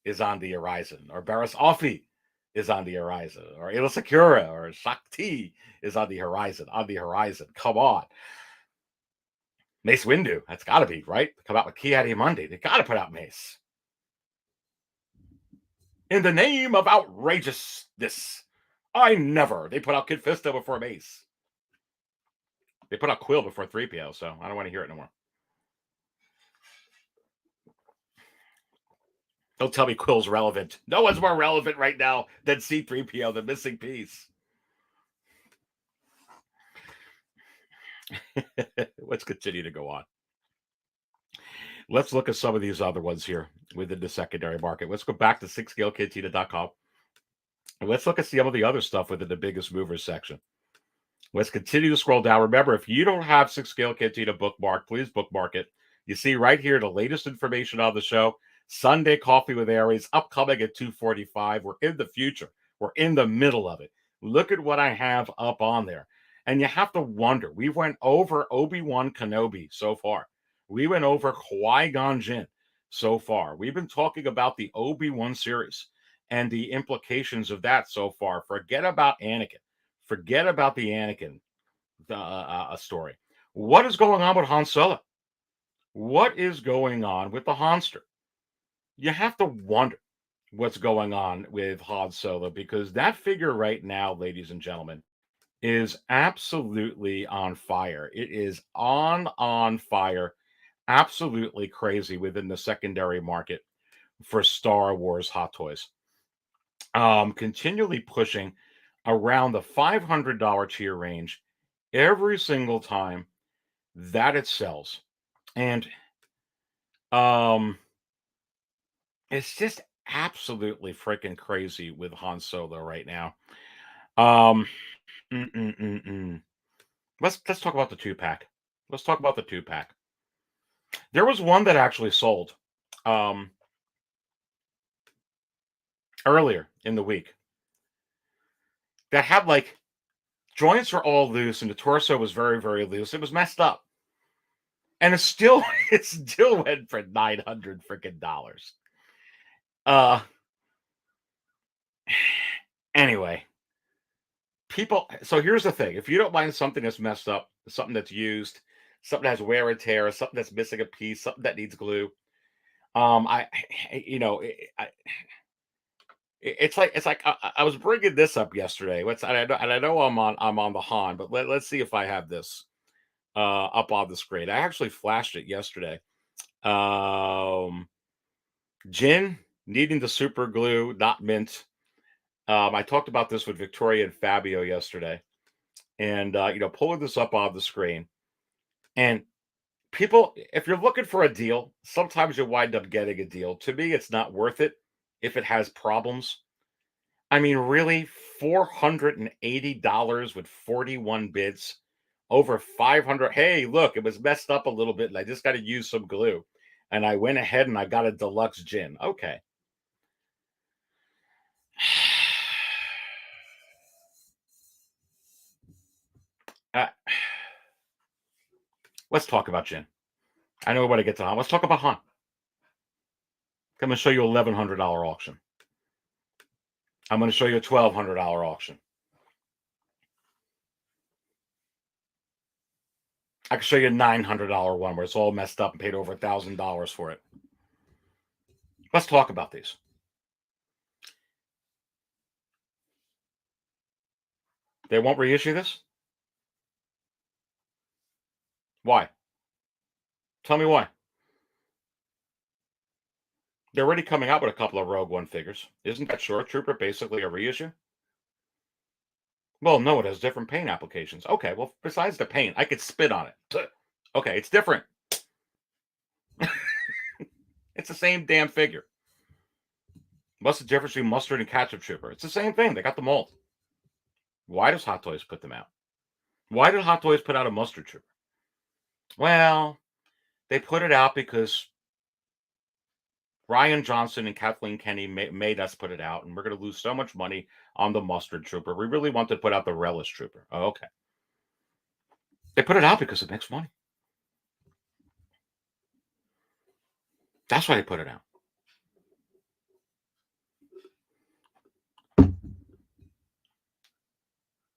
is on the horizon. Or Barriss Offee is on the horizon. Or Aayla Secura or Shakti is on the horizon. On the horizon. Come on. Mace Windu. That's got to be, right? Come out with Ki-Adi-Mundi. They got to put out Mace. In the name of outrageousness, I never. They put out Kit Fisto before Mace. They put out Quill before 3PO, so I don't want to hear it no more. Don't tell me Quill's relevant. No one's more relevant right now than C-3PO, the missing piece. Let's continue to go on. Let's look at some of these other ones here within the secondary market. Let's go back to 6scalecantina.com. And let's look at some of the other stuff within the biggest movers section. Let's continue to scroll down. Remember, if you don't have 6 Scale Cantina bookmarked, please bookmark it. You see right here the latest information on the show. Sunday Coffee with Aries, upcoming at 2:45. We're in the future. We're in the middle of it. Look at what I have up on there. And you have to wonder. We went over Obi-Wan Kenobi so far. We went over Qui-Gon Jinn so far. We've been talking about the Obi-Wan series and the implications of that so far. Forget about Anakin. Forget about the Anakin story. What is going on with Han Solo? What is going on with the Hanster? You have to wonder what's going on with Han Solo, because that figure right now, ladies and gentlemen, is absolutely on fire. It is on fire, absolutely crazy within the secondary market for Star Wars hot toys. Continually pushing around the $500 tier range every single time that it sells. And it's just absolutely freaking crazy with Han Solo right now. Let's talk about the 2-pack. Let's talk about the 2-pack. There was one that actually sold earlier in the week that had, like, joints are all loose and the torso was very, very loose. It was messed up. And it still went for $900 freaking dollars. Anyway, people. So here's the thing: if you don't mind something that's messed up, something that's used, something that has wear and tear, something that's missing a piece, something that needs glue, it's like I was bringing this up yesterday. I know I'm on the Han, but let's see if I have this up on the screen. I actually flashed it yesterday. Jyn needing the super glue, not mint. I talked about this with Victoria and Fabio yesterday, and pulling this up on the screen. And people, if you're looking for a deal, sometimes you wind up getting a deal. To me, it's not worth it if it has problems. I mean, really, $480 with 41 bids, over 500. Hey, look, it was messed up a little bit, and I just got to use some glue. And I went ahead and I got a deluxe Jyn. Okay. Let's talk about Jyn. I know we want to get to Han. Let's talk about Han. I'm going to show you a $1,100 auction. I'm going to show you a $1,200 auction. I can show you a $900 one where it's all messed up and paid over $1,000 for it. Let's talk about these. They won't reissue this? Why? Tell me why. They're already coming out with a couple of Rogue One figures. Isn't that Short Trooper basically a reissue? Well, no, it has different paint applications. Okay, well, besides the paint, I could spit on it. Okay, it's different. It's the same damn figure. What's the difference between Mustard and Ketchup Trooper? It's the same thing. They got the mold. Why does Hot Toys put them out? Why did Hot Toys put out a Mustard Trooper? Well, they put it out because Ryan Johnson and Kathleen Kennedy made us put it out, and we're going to lose so much money on the Mustard Trooper. We really want to put out the Relish Trooper. Oh, okay. They put it out because it makes money. That's why they put it out.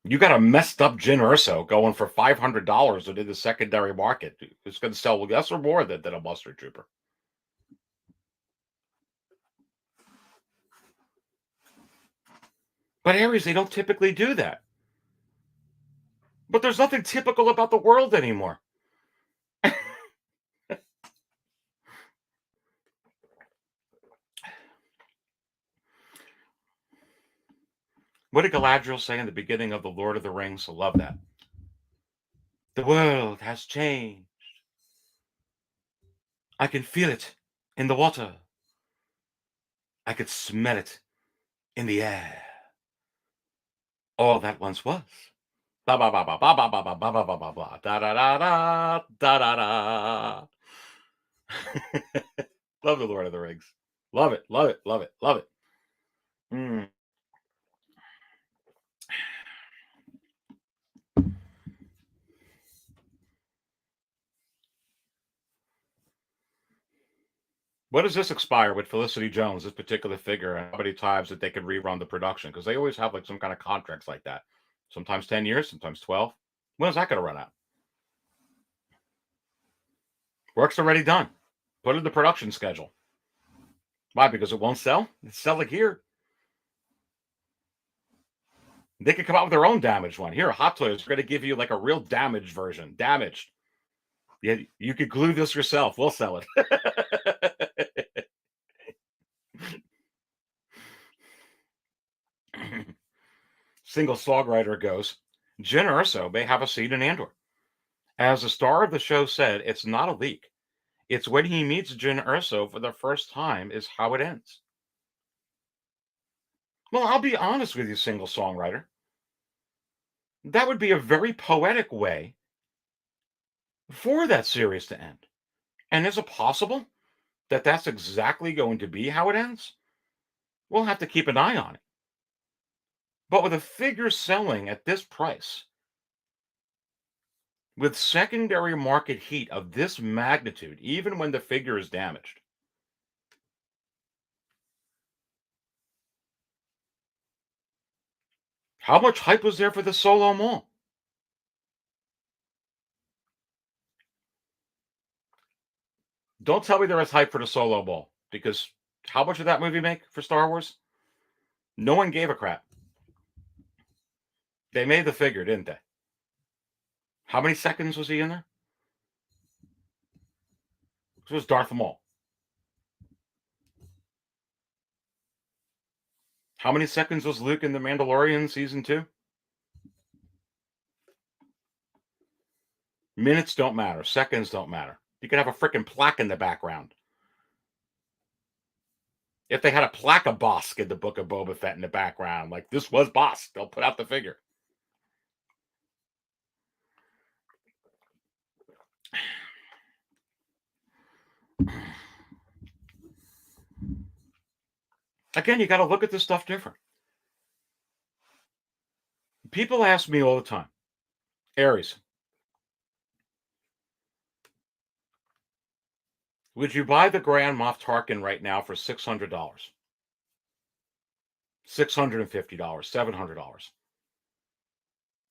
You got a messed up Jyn Erso going for $500 into the secondary market. It's going to sell less or more than a Mustard Trooper. But Aries, they don't typically do that. But there's nothing typical about the world anymore. What did Galadriel say in the beginning of The Lord of the Rings? I love that. The world has changed. I can feel it in the water. I could smell it in the air. All that once was. Ba ba ba ba ba ba ba ba ba ba ba ba ba da da da da da da da. Love The Lord of the Rings. Love it, love it, love it, love it. What does this expire with Felicity Jones, this particular figure, and how many times that they can rerun the production? Because they always have like some kind of contracts like that. Sometimes 10 years, sometimes 12. When is that going to run out? Work's already done. Put it in the production schedule. Why? Because it won't sell? It's selling here. They could come out with their own damaged one. Here, Hot Toys are going to give you like a real damaged version. Damaged. Yeah, you could glue this yourself. We'll sell it. Single songwriter goes, Jyn Erso may have a seat in Andor. As the star of the show said, it's not a leak. It's when he meets Jyn Erso for the first time is how it ends. Well, I'll be honest with you, single songwriter. That would be a very poetic way for that series to end. And is it possible that that's exactly going to be how it ends? We'll have to keep an eye on it. But with a figure selling at this price, with secondary market heat of this magnitude, even when the figure is damaged, how much hype was there for the Solo Maul? Don't tell me there was hype for the Solo Maul, because how much did that movie make for Star Wars? No one gave a crap. They made the figure, didn't they? How many seconds was he in there? It was Darth Maul. How many seconds was Luke in The Mandalorian season 2? Minutes don't matter. Seconds don't matter. You can have a freaking plaque in the background. If they had a plaque of Bosk in the Book of Boba Fett in the background, like this was Bosk, they'll put out the figure. Again, you got to look at this stuff different. People ask me all the time, Aries, Would you buy the Grand Moff Tarkin right now for $600? $650, $700.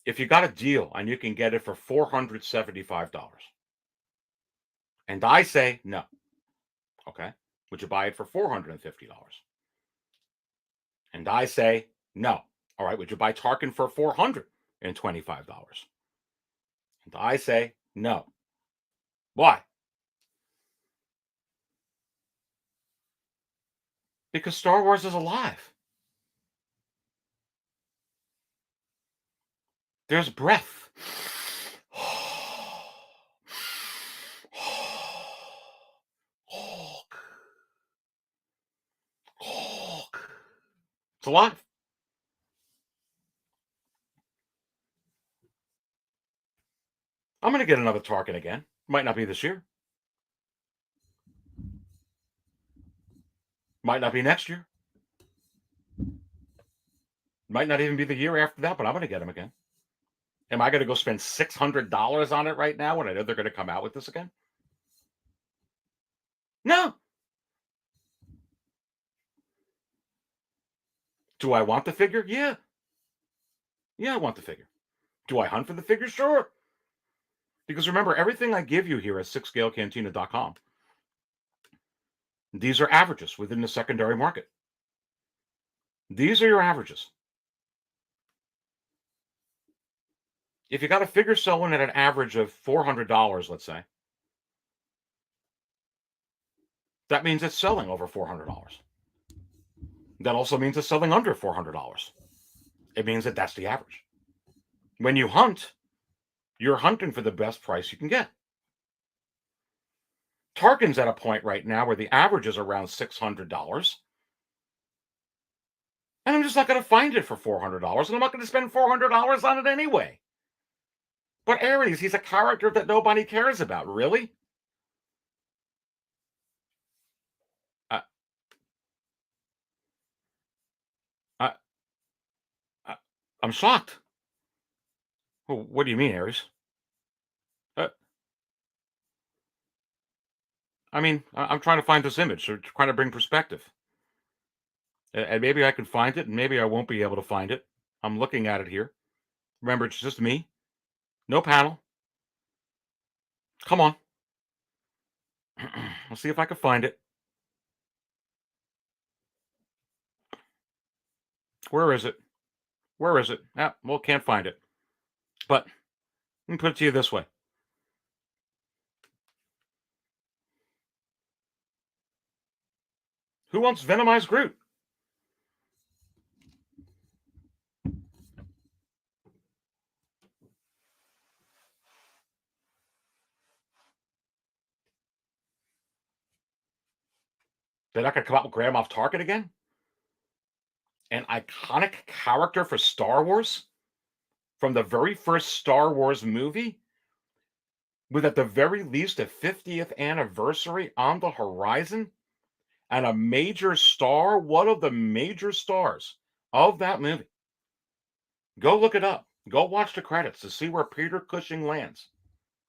If you got a deal and you can get it for $475, and I say no, okay, would you buy it for $450? And I say no. All right, would you buy Tarkin for $425? And I say no. Why? Because Star Wars is alive. There's breath. It's alive. I'm going to get another Tarkin again. Might not be this year. Might not be next year. Might not even be the year after that, but I'm going to get him again. Am I going to go spend $600 on it right now when I know they're going to come out with this again? No. Do I want the figure? Yeah. Yeah, I want the figure. Do I hunt for the figure? Sure. Because remember, everything I give you here at 6scalecantina.com, these are averages within the secondary market. These are your averages. If you got a figure selling at an average of $400, let's say, that means it's selling over $400. That also means it's selling under $400. It means that that's the average. When you hunt, you're hunting for the best price you can get. Tarkin's at a point right now where the average is around $600. And I'm just not going to find it for $400. And I'm not going to spend $400 on it anyway. But Aries, he's a character that nobody cares about. Really? I'm shocked. Well, what do you mean, Aries? I'm trying to find this image, so trying to bring perspective. And maybe I can find it, and maybe I won't be able to find it. I'm looking at it here. Remember, it's just me. No panel. Come on. Let's see if I can find it. Where is it? Where is it? Well, can't find it. But let me put it to you this way. Who wants Venomized Groot? They're not going to come out with Grand Moff Tarkin again? An iconic character for Star Wars? From the very first Star Wars movie? With at the very least a 50th anniversary on the horizon? And a major star, one of the major stars of that movie. Go look it up. Go watch the credits to see where Peter Cushing lands.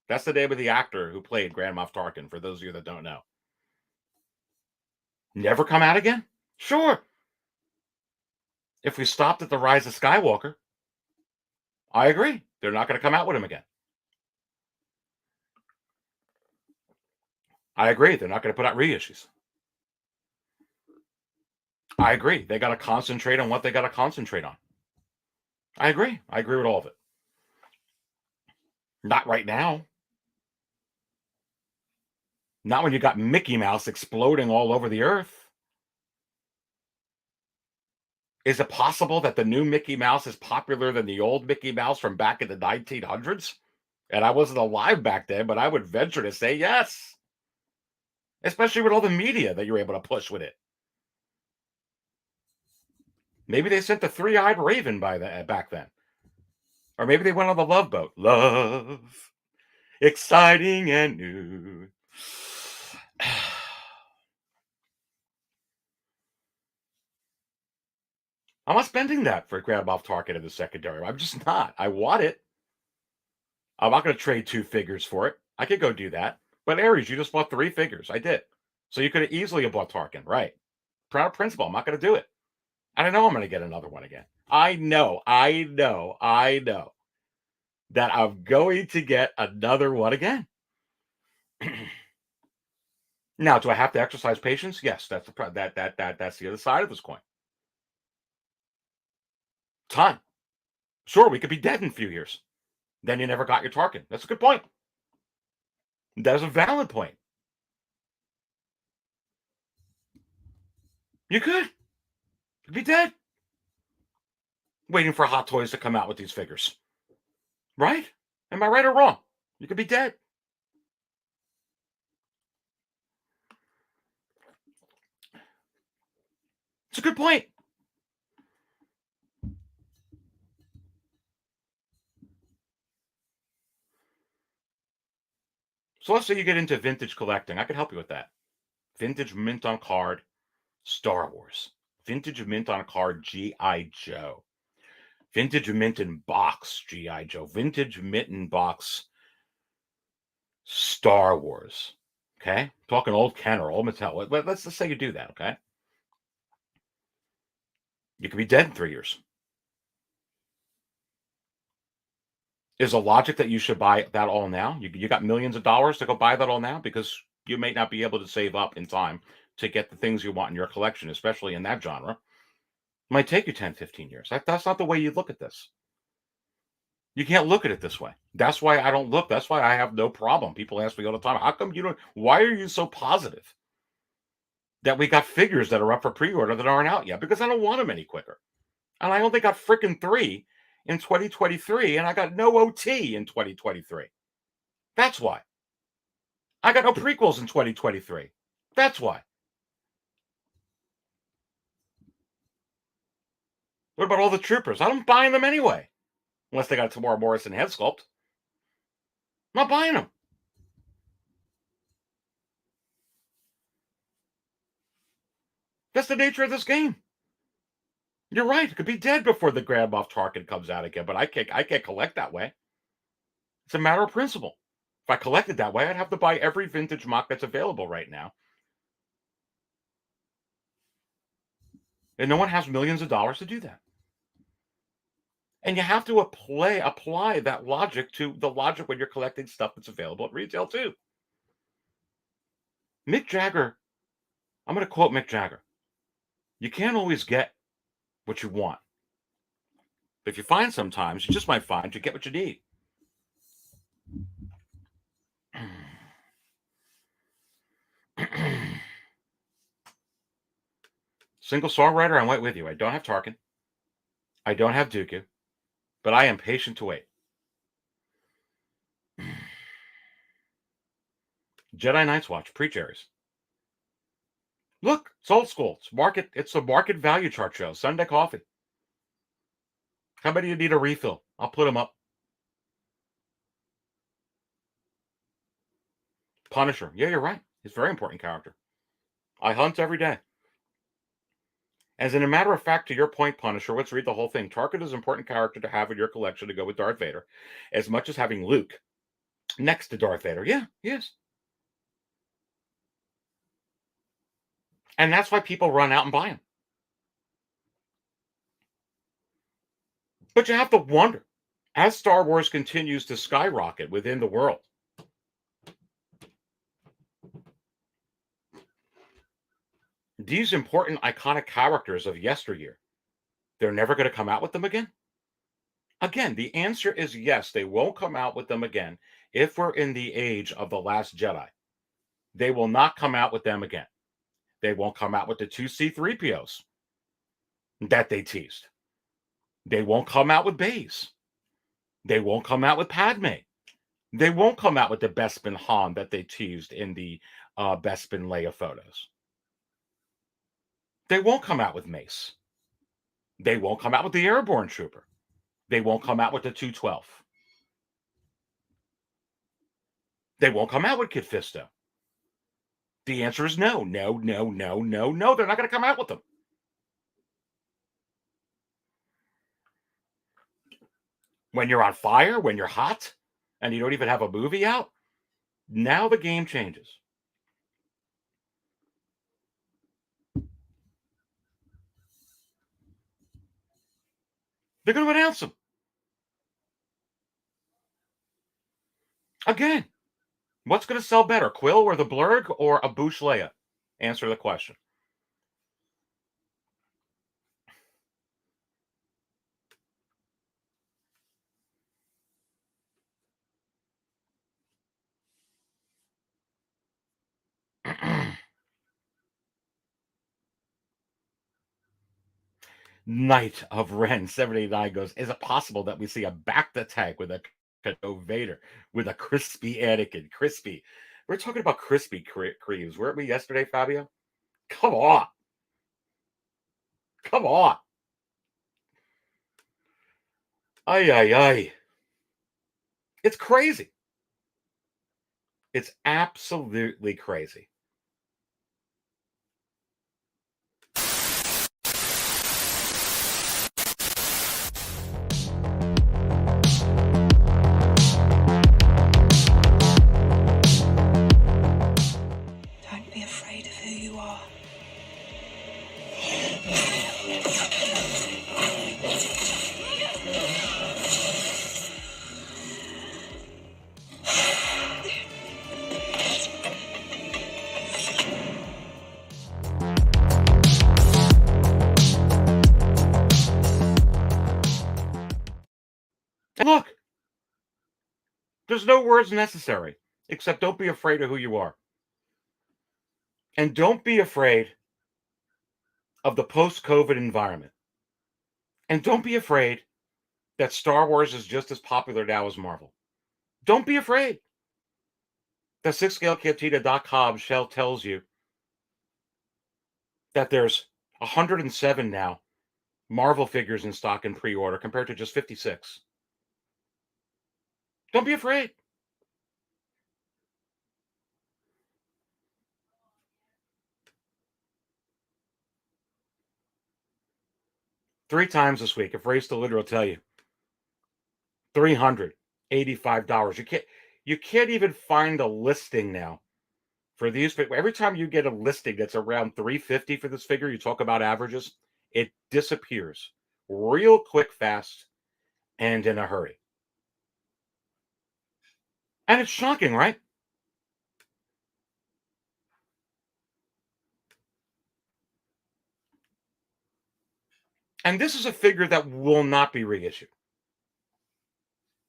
That's the name of the actor who played Grand Moff Tarkin, for those of you that don't know. Never come out again? Sure. If we stopped at the Rise of Skywalker, I agree. They're not going to come out with him again. I agree. They're not going to put out reissues. I agree. They got to concentrate on what they got to concentrate on. I agree. I agree with all of it. Not right now. Not when you got Mickey Mouse exploding all over the earth. Is it possible that the new Mickey Mouse is popular than the old Mickey Mouse from back in the 1900s? And I wasn't alive back then, but I would venture to say yes. Especially with all the media that you're able to push with it. Maybe they sent the three-eyed raven back then. Or maybe they went on the Love Boat. Love, exciting and new. I'm not spending that for Grand Moff Tarkin in the secondary. I'm just not. I want it. I'm not going to trade two figures for it. I could go do that. But Aries, you just bought 3 figures. I did. So you could have easily have bought Tarkin, right? Proud principle. I'm not going to do it. And I know I'm going to get another one again. I know that I'm going to get another one again. Now, do I have to exercise patience? Yes, that's that's the other side of this coin. Time. Sure, we could be dead in a few years. Then you never got your Tarkin. That's a good point. That is a valid point. You could. You'd be dead. Waiting for Hot Toys to come out with these figures. Right? Am I right or wrong? You could be dead. It's a good point. So let's say you get into vintage collecting. I could help you with that. Vintage mint on card, Star Wars. Vintage mint on card, G.I. Joe. Vintage mint in box, G.I. Joe. Vintage mint in box, Star Wars. Okay? Talking old Ken or old Mattel. Let's just say you do that, okay? You could be dead in 3 years. Is the logic that you should buy that all now? You got millions of dollars to go buy that all now? Because you may not be able to save up in time to get the things you want in your collection, especially in that genre. It might take you 10, 15 years. That's not the way you look at this. You can't look at it this way. That's why I don't look. That's why I have no problem. People ask me all the time, how come you don't, why are you so positive that we got figures that are up for pre-order that aren't out yet? Because I don't want them any quicker. And I only got freaking 3 in 2023, and I got no OT in 2023. That's why. I got no prequels in 2023. That's why. What about all the troopers? I'm buying them anyway. Unless they got a Tamora Morrison head sculpt. I'm not buying them. That's the nature of this game. You're right. It could be dead before the Grand Moff Tarkin comes out again, but I can't collect that way. It's a matter of principle. If I collected that way, I'd have to buy every vintage mock that's available right now. And no one has millions of dollars to do that. And you have to apply that logic to the logic when you're collecting stuff that's available at retail too. Mick Jagger, I'm going to quote Mick Jagger. You can't always get what you want. But if you find sometimes, you just might find you get what you need. Single songwriter, I'm right with you. I don't have Tarkin. I don't have Dooku. But I am patient to wait. Jedi Night's Watch, Preach Aries. Look, it's old school. It's a market value chart show. Sunday coffee. How many you need a refill? I'll put them up. Punisher. Yeah, you're right. He's a very important character. I hunt every day. As in a matter of fact, to your point, Punisher, let's read the whole thing. Tarkin is an important character to have in your collection to go with Darth Vader, as much as having Luke next to Darth Vader. Yeah, he is. And that's why people run out and buy him. But you have to wonder, as Star Wars continues to skyrocket within the world, these important iconic characters of yesteryear, they're never going to come out with them again? Again, the answer is yes, they won't come out with them again if we're in the age of The Last Jedi. They will not come out with them again. They won't come out with the 2 C-3POs that they teased. They won't come out with Baze. They won't come out with Padme. They won't come out with the Bespin Han that they teased in the Bespin Leia photos. They won't come out with Mace. They won't come out with the Airborne Trooper. They won't come out with the 212. They won't come out with Kit Fisto. The answer is no. No, no, no, no, no. They're not going to come out with them. When you're on fire, when you're hot, and you don't even have a movie out, Now the game changes. They're going to announce them. Again, what's going to sell better, Quill or the Blurg or a Bouche Leia? Answer the question. Knight of Ren 79 goes, is it possible that we see a Bacta tank with a Darth Vader with a crispy Anakin? Crispy. We're talking about crispy creams, weren't we yesterday, Fabio? Come on. Come on. Ay, ay, ay. It's crazy. It's absolutely crazy. Don't be afraid of who you are. And look, there's no words necessary except don't be afraid of who you are. And don't be afraid of the post-COVID environment. And don't be afraid that Star Wars is just as popular now as Marvel. Don't be afraid. The 6scalecantina.com shell tells you that there's 107 now Marvel figures in stock and pre-order compared to just 56. Don't be afraid. Three times this week, if Race the Litter will tell you, $385. You can't even find a listing now for these. Every time you get a listing that's around $350 for this figure, you talk about averages, it disappears real quick, fast, and in a hurry. And it's shocking, right? And this is a figure that will not be reissued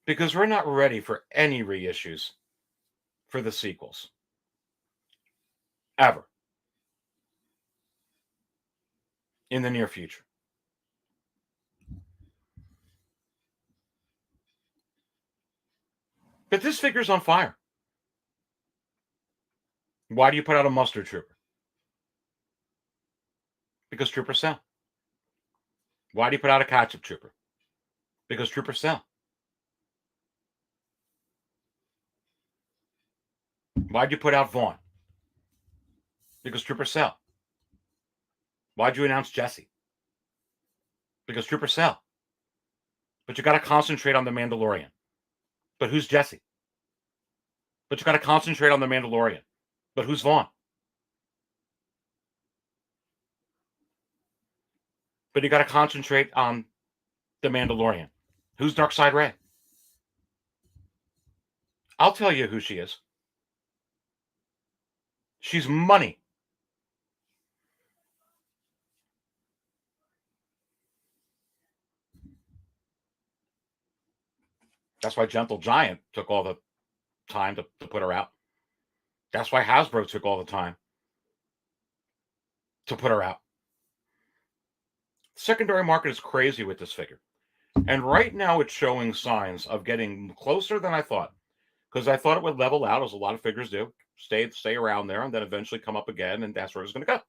because we're not ready for any reissues for the sequels. Ever. In the near future. But this figure's on fire. Why do you put out a mustard trooper? Because troopers sell. Why do you put out a ketchup trooper? Because troopers sell. Why'd you put out Vaughn? Because troopers sell. Why'd you announce Jesse? Because troopers sell. But you got to concentrate on the Mandalorian. But who's Jesse? But you got to concentrate on the Mandalorian. But who's Vaughn? But you got to concentrate on the Mandalorian. Who's Dark Side Rey? I'll tell you who she is. She's money. That's why Gentle Giant took all the time to put her out. That's why Hasbro took all the time to put her out. Secondary market is crazy with this figure. And right now it's showing signs of getting closer than I thought. Because I thought it would level out, as a lot of figures do. Stay around there and then eventually come up again, and that's where it's going to go.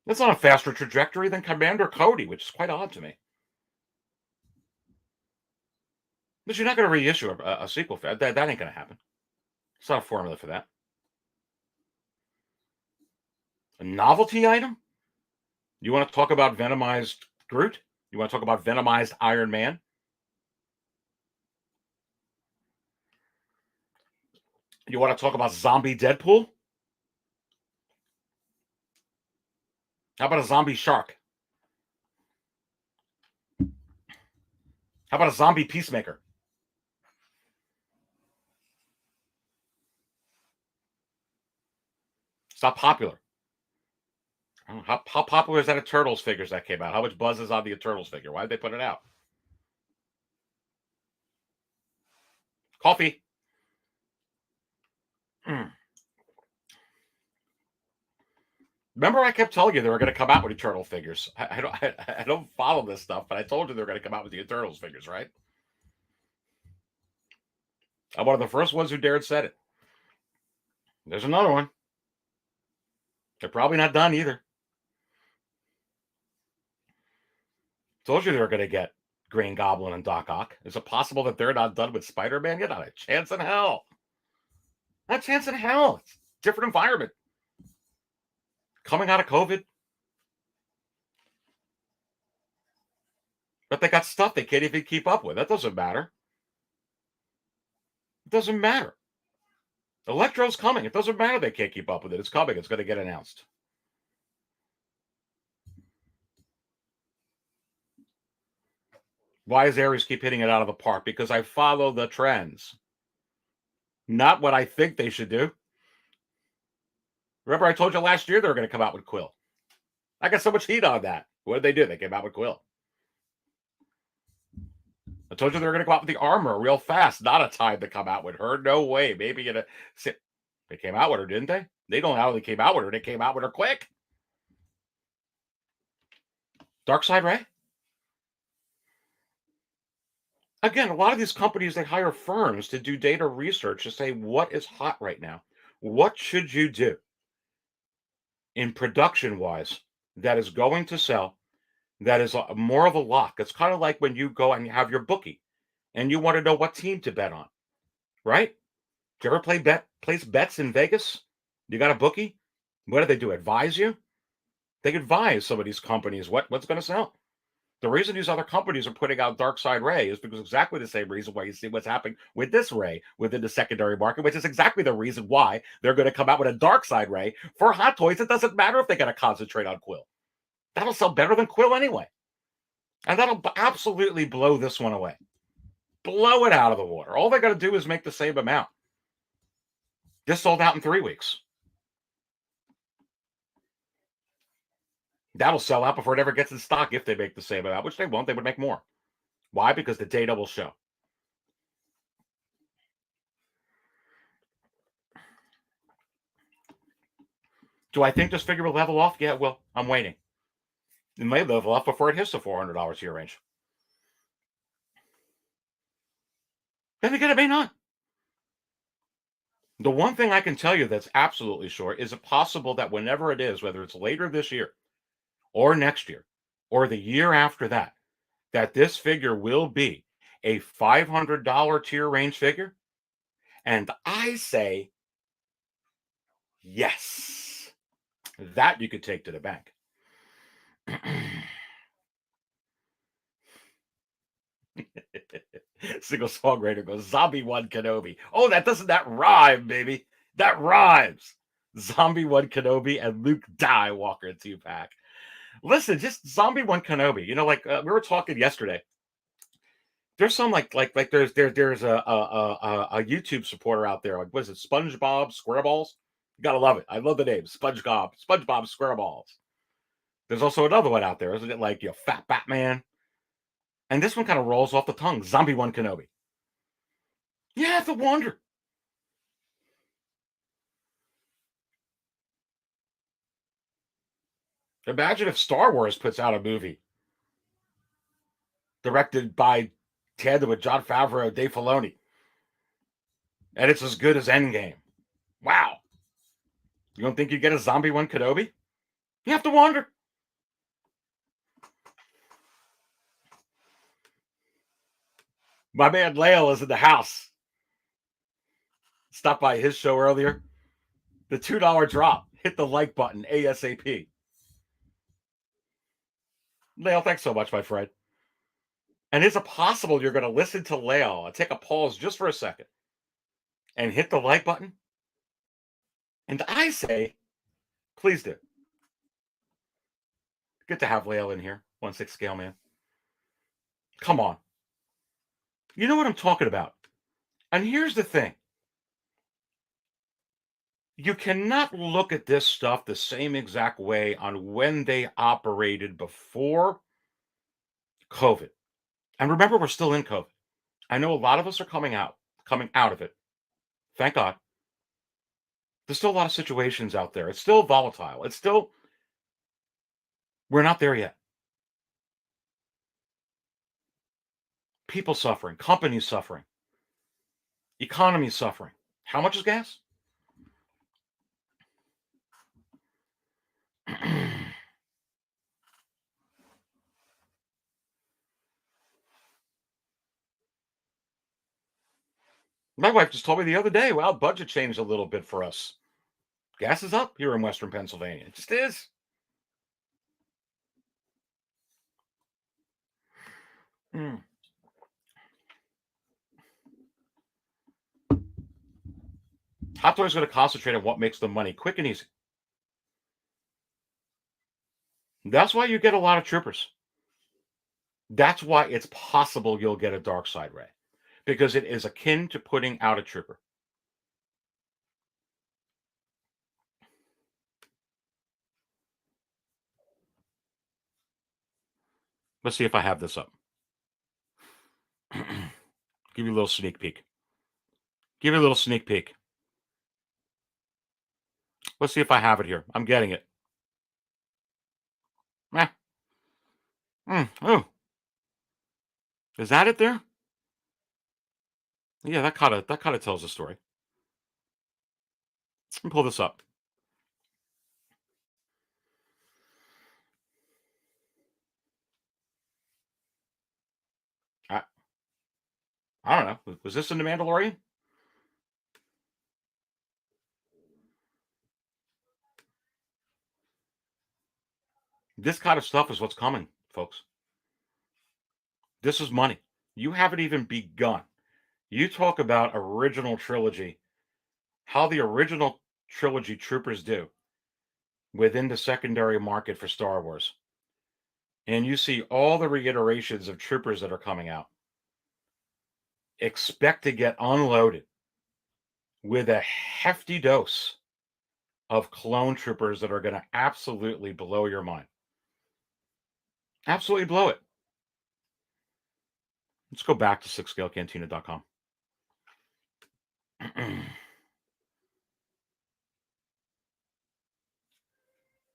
It's on a faster trajectory than Commander Cody, which is quite odd to me. But you're not going to reissue a sequel for that. That ain't going to happen. It's not a formula for that. A novelty item? You want to talk about Venomized Groot? You want to talk about Venomized Iron Man? You want to talk about zombie Deadpool? How about a zombie shark? How about a zombie Peacemaker? It's not popular. I don't know, how popular is that Eternals figures that came out? How much buzz is on the Eternals figure? Why did they put it out? Coffee. Remember, I kept telling you they were going to come out with Eternal figures. I don't follow this stuff, but I told you they were going to come out with the Eternals figures, right? I'm one of the first ones who dared said it. There's another one. They're probably not done either. Told you they were going to get Green Goblin and Doc Ock. Is it possible that they're not done with Spider-Man yet? Not a chance in hell. Not a chance in hell. It's a different environment. Coming out of COVID. But they got stuff they can't even keep up with. That doesn't matter. It doesn't matter. Electro's coming. It doesn't matter they can't keep up with it. It's coming. It's going to get announced. Why does Aries keep hitting it out of the park? Because I follow the trends. Not what I think they should do. Remember I told you last year they were going to come out with Quill. I got so much heat on that. What did they do? They came out with Quill. I told you they were going to come out with the armor real fast. Not a time to come out with her. No way. Maybe in a... They came out with her, didn't they? They don't know how they came out with her. They came out with her quick. Dark Side Rey? Again, a lot of these companies, they hire firms to do data research to say what is hot right now. What should you do in production-wise that is going to sell, that is more of a lock? It's kind of like when you go and you have your bookie and you want to know what team to bet on, right? Do you ever place bets in Vegas? You got a bookie? What do? Advise you? They advise some of these companies what's going to sell. The reason these other companies are putting out Dark Side Rey is because exactly the same reason why you see what's happening with this Rey within the secondary market, which is exactly the reason why they're going to come out with a Dark Side Rey for Hot Toys. It doesn't matter if they're going to concentrate on Quill. That'll sell better than Quill anyway. And that'll absolutely blow this one away. Blow it out of the water. All they got to do is make the same amount. This sold out in 3 weeks. That'll sell out before it ever gets in stock if they make the same amount, which they won't. They would make more. Why? Because the data will show. Do I think this figure will level off? Yeah, well, I'm waiting. It may level off before it hits the $400 here range. Then again, it may not. The one thing I can tell you that's absolutely sure is it possible that whenever it is, whether it's later this year or next year or the year after that, that this figure will be a $500 tier range figure? And I say, yes, that you could take to the bank. Single songwriter goes, Zombie-Wan Kenobi. Oh, that rhyme, baby. That rhymes. Zombie-Wan Kenobi and Luke Skywalker 2-pack. Listen, just Zombie-Wan Kenobi. You know, like we were talking yesterday. There's some there's a YouTube supporter out there. Like, what is it? SpongeBob Squareballs. You gotta love it. I love the name SpongeBob Squareballs. There's also another one out there, isn't it? Like your Fat Batman. And this one kind of rolls off the tongue. Zombie-Wan Kenobi. You have to wonder. Imagine if Star Wars puts out a movie directed by tandem with Jon Favreau and Dave Filoni, and it's as good as Endgame. Wow. You don't think you get a Zombie-Wan Kenobi? You have to wonder. My man Leo is in the house. Stopped by his show earlier. The $2 drop. Hit the like button ASAP. Leo, thanks so much, my friend. And is it possible you're going to listen to Leo? I'll take a pause just for a second. and hit the like button? And I say, please do. Good to have Leia in here. 1/6 scale, man. Come on. You know what I'm talking about. And here's the thing. You cannot look at this stuff the same exact way on when they operated before COVID. And remember, we're still in COVID. I know a lot of us are coming out of it. Thank God. There's still a lot of situations out there. It's still volatile. We're not there yet. People suffering, companies suffering, economy suffering. How much is gas? My wife just told me the other day, well, budget changed a little bit for us. Gas is up here in Western Pennsylvania. It just is. Mm. Hot Dog's going to concentrate on what makes the money quick and easy. That's why you get a lot of troopers. That's why it's possible you'll get a Dark Side Rey, because it is akin to putting out a trooper. Let's see if I have this up. Give you a little sneak peek. Give you a little sneak peek. Let's see if I have it here. I'm getting it. Oh, is that it there? Yeah, that kind of tells the story. Let me pull this up. I, I don't know. Was this in the Mandalorian? This kind of stuff is what's coming, folks. This is money. You haven't even begun. You talk about original trilogy, how the original trilogy troopers do within the secondary market for Star Wars. And you see all the reiterations of troopers that are coming out. Expect to get unloaded with a hefty dose of clone troopers that are going to absolutely blow your mind. Absolutely blow it. Let's go back to 6scalecantina.com.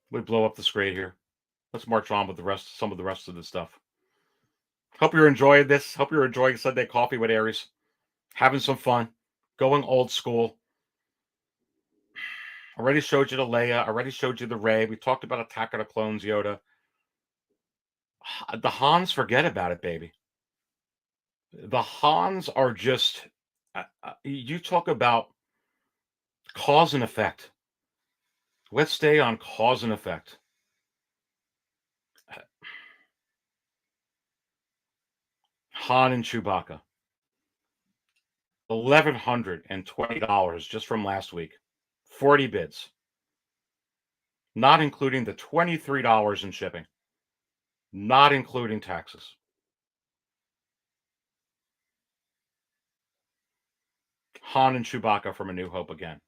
We blow up the screen here. Let's march on with some of the rest of the stuff. Hope you're enjoying this. Hope you're enjoying Sunday Coffee with Aries. Having some fun. Going old school. Already showed you the Leia. Already showed you the Rey. We talked about Attack of the Clones, Yoda. The Hans, forget about it, baby. The Hans are just... you talk about cause and effect. Let's stay on cause and effect. Han and Chewbacca. $1,120 just from last week. 40 bids. Not including the $23 in shipping. Not including taxes. Han and Chewbacca from A New Hope again.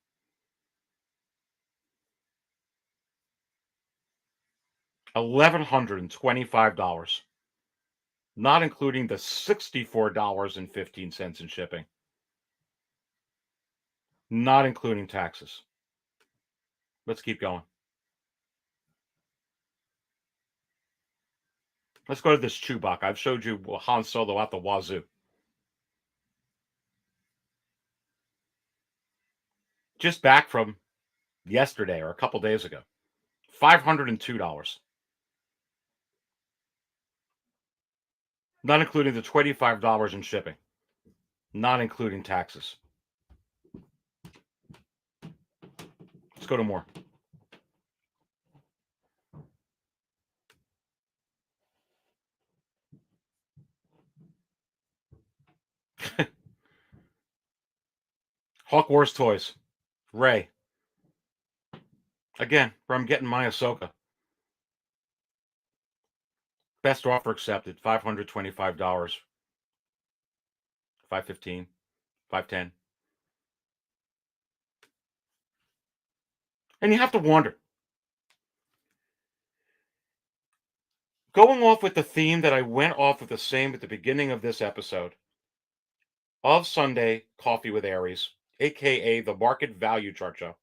$1,125. Not including the $64.15 in shipping. Not including taxes. Let's keep going. Let's go to this Chewbacca. I've showed you Han Solo out the wazoo. Just back from yesterday or a couple days ago. $502. Not including the $25 in shipping. Not including taxes. Let's go to more. Hawk Wars toys. Rey. Again, where I'm getting my Ahsoka. Best offer accepted. $525. $515. $510. And you have to wonder. Going off with the theme that I went off with the same at the beginning of this episode of Sunday Coffee with Aries, aka the Market Value Chart Show.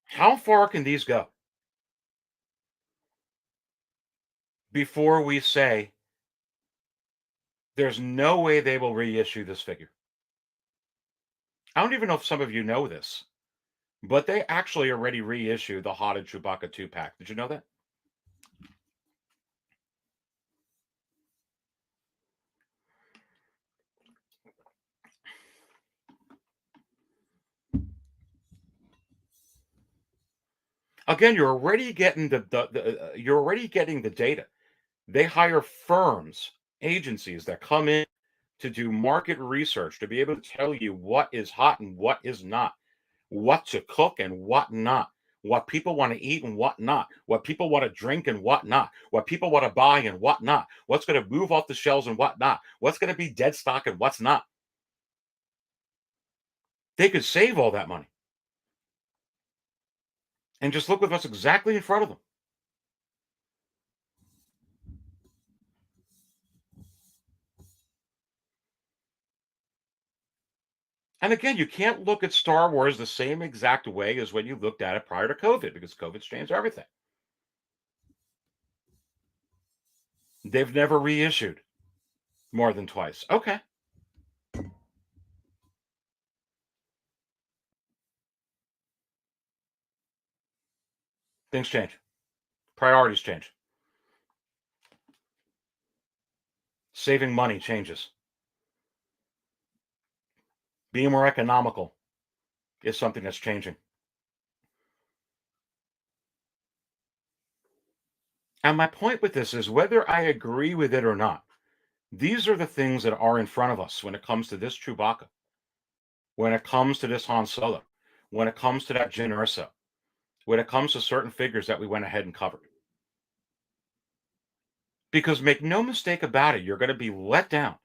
How far can these go before we say there's no way they will reissue this figure? I don't even know if some of you know this, but they actually already reissued the Haunted Chewbacca 2-pack. Did you know that? Again, you're already getting you're already getting the data. They hire firms, agencies that come in to do market research to be able to tell you what is hot and what is not, what to cook and what not, what people want to eat and what not, what people want to drink and what not, what people want to buy and what not, what's going to move off the shelves and what not, what's going to be dead stock and what's not. They could save all that money. And just look at what's exactly in front of them. And again, you can't look at Star Wars the same exact way as when you looked at it prior to COVID, because COVID's changed everything. They've never reissued more than twice. Okay. Things change. Priorities change. Saving money changes. Being more economical is something that's changing. And my point with this is whether I agree with it or not, these are the things that are in front of us when it comes to this Chewbacca, when it comes to this Han Solo, when it comes to that Jyn Erso, when it comes to certain figures that we went ahead and covered. Because make no mistake about it, you're going to be let down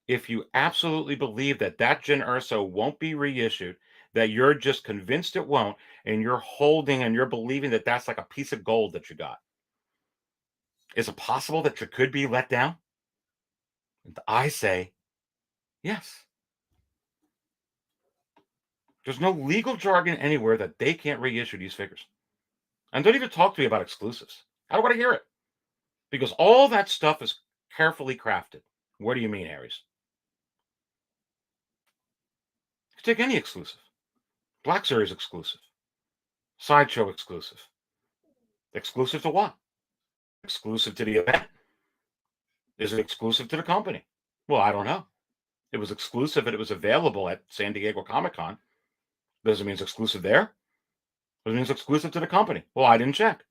if you absolutely believe that that Jyn Erso won't be reissued, that you're just convinced it won't, and you're holding and you're believing that that's like a piece of gold that you got. Is it possible that you could be let down? And I say, yes. There's no legal jargon anywhere that they can't reissue these figures. And don't even talk to me about exclusives. I don't want to hear it. Because all that stuff is carefully crafted. What do you mean, Aries? Take any exclusive. Black Series exclusive. Sideshow exclusive. Exclusive to what? Exclusive to the event. Is it exclusive to the company? Well, I don't know. It was exclusive and it was available at San Diego Comic-Con. Does it mean it's exclusive there? Does it mean it's exclusive to the company? Well, I didn't check.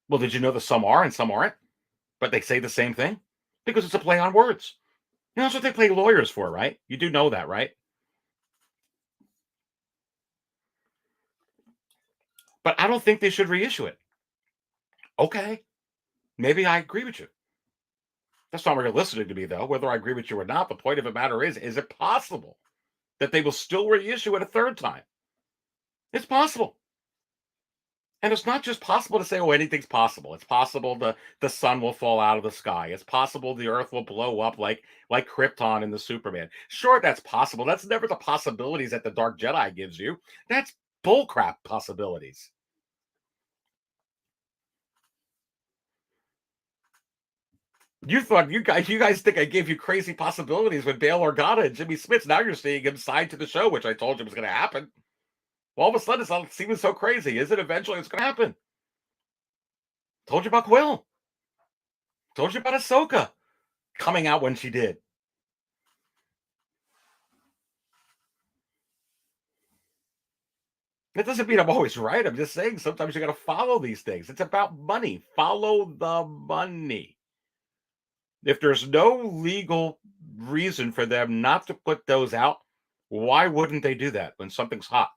Well, did you know that some are and some aren't? But they say the same thing? Because it's a play on words. You know, that's what they play lawyers for, right? You do know that, right? But I don't think they should reissue it. Okay. Maybe I agree with you. That's not where you're listening to me, though. Whether I agree with you or not, the point of the matter is it possible that they will still reissue it a third time? It's possible. And it's not just possible to say, oh, anything's possible. It's possible the sun will fall out of the sky. It's possible the earth will blow up like Krypton in the Superman. Sure, that's possible. That's never the possibilities that the Dark Jedi gives you. That's bullcrap possibilities. You thought you guys think I gave you crazy possibilities with Bail Organa and Jimmy Smits. Now you're seeing him signed to the show, which I told you was going to happen. Well, all of a sudden, it's not seeming so crazy. Is it eventually it's going to happen? Told you about Quill. Told you about Ahsoka coming out when she did. That doesn't mean I'm always right. I'm just saying sometimes you got to follow these things. It's about money. Follow the money. If there's no legal reason for them not to put those out. Why wouldn't they do that when something's hot?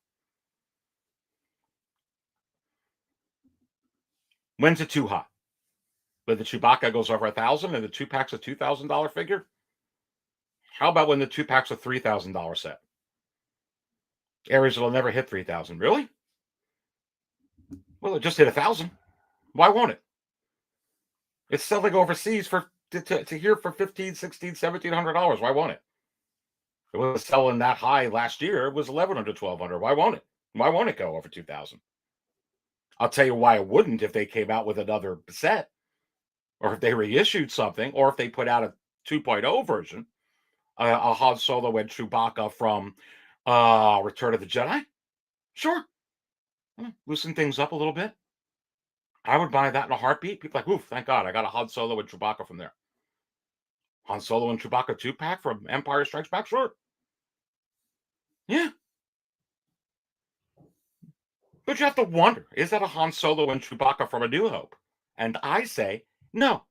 When's it too hot? When the Chewbacca goes over 1,000 and the 2-pack's a $2,000 figure? How about when the 2-pack's a $3,000 set? Aries will never hit 3,000. Really? Well, it just hit 1,000. Why won't it? It's selling overseas to here for $1,500, $1,600, $1,700. Why won't it? It was selling that high last year. It was $1,100, $1,200. Why won't it? Why won't it go over 2,000? I'll tell you why it wouldn't if they came out with another set, or if they reissued something, or if they put out a 2.0 version, a Han Solo and Chewbacca from Return of the Jedi. Sure. Loosen things up a little bit. I would buy that in a heartbeat. People are like, oof, thank God, I got a Han Solo and Chewbacca from there. Han Solo and Chewbacca 2-pack from Empire Strikes Back? Sure. Yeah. But you have to wonder, is that a Han Solo and Chewbacca from A New Hope? And I say, no.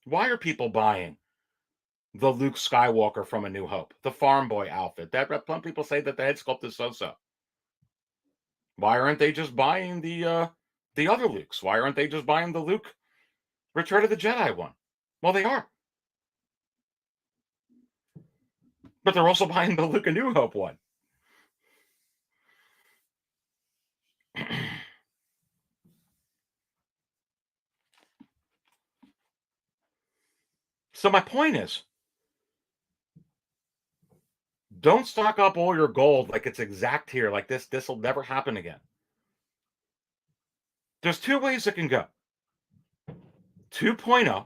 Why are people buying the Luke Skywalker from A New Hope, the farm boy outfit? Some people say that the head sculpt is so-so. Why aren't they just buying the other Lukes? Why aren't they just buying the Luke Return of the Jedi one? Well, they are. But they're also buying the Luke A New Hope one. So my point is, don't stock up all your gold like it's exact here, like this will never happen again. There's two ways it can go. 2.0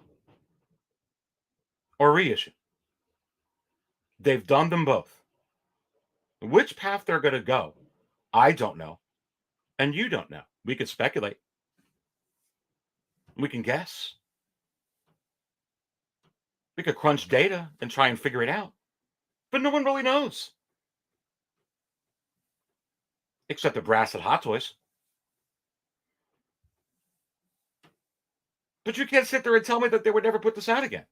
or reissue. They've done them both. Which path they're going to go, I don't know. And you don't know. We could speculate. We can guess. We could crunch data and try and figure it out. But no one really knows. Except the brass at Hot Toys. But you can't sit there and tell me that they would never put this out again.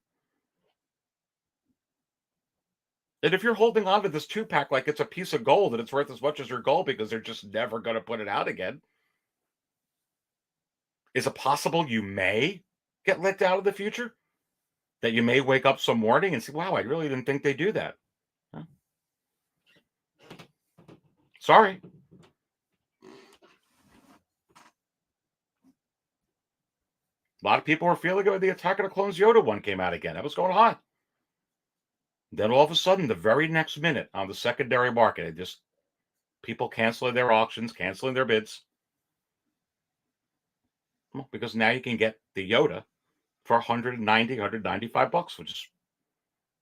And if you're holding on to this 2-pack like it's a piece of gold and it's worth as much as your gold because they're just never going to put it out again, is it possible you may get let down in the future? That you may wake up some morning and say, wow, I really didn't think they'd do that. Huh? Sorry. A lot of people were feeling it when the Attack of the Clones Yoda one came out again. That was going hot. Then all of a sudden, the very next minute on the secondary market, just people canceling their auctions, canceling their bids. Well, because now you can get the Yoda for $190, $195, which is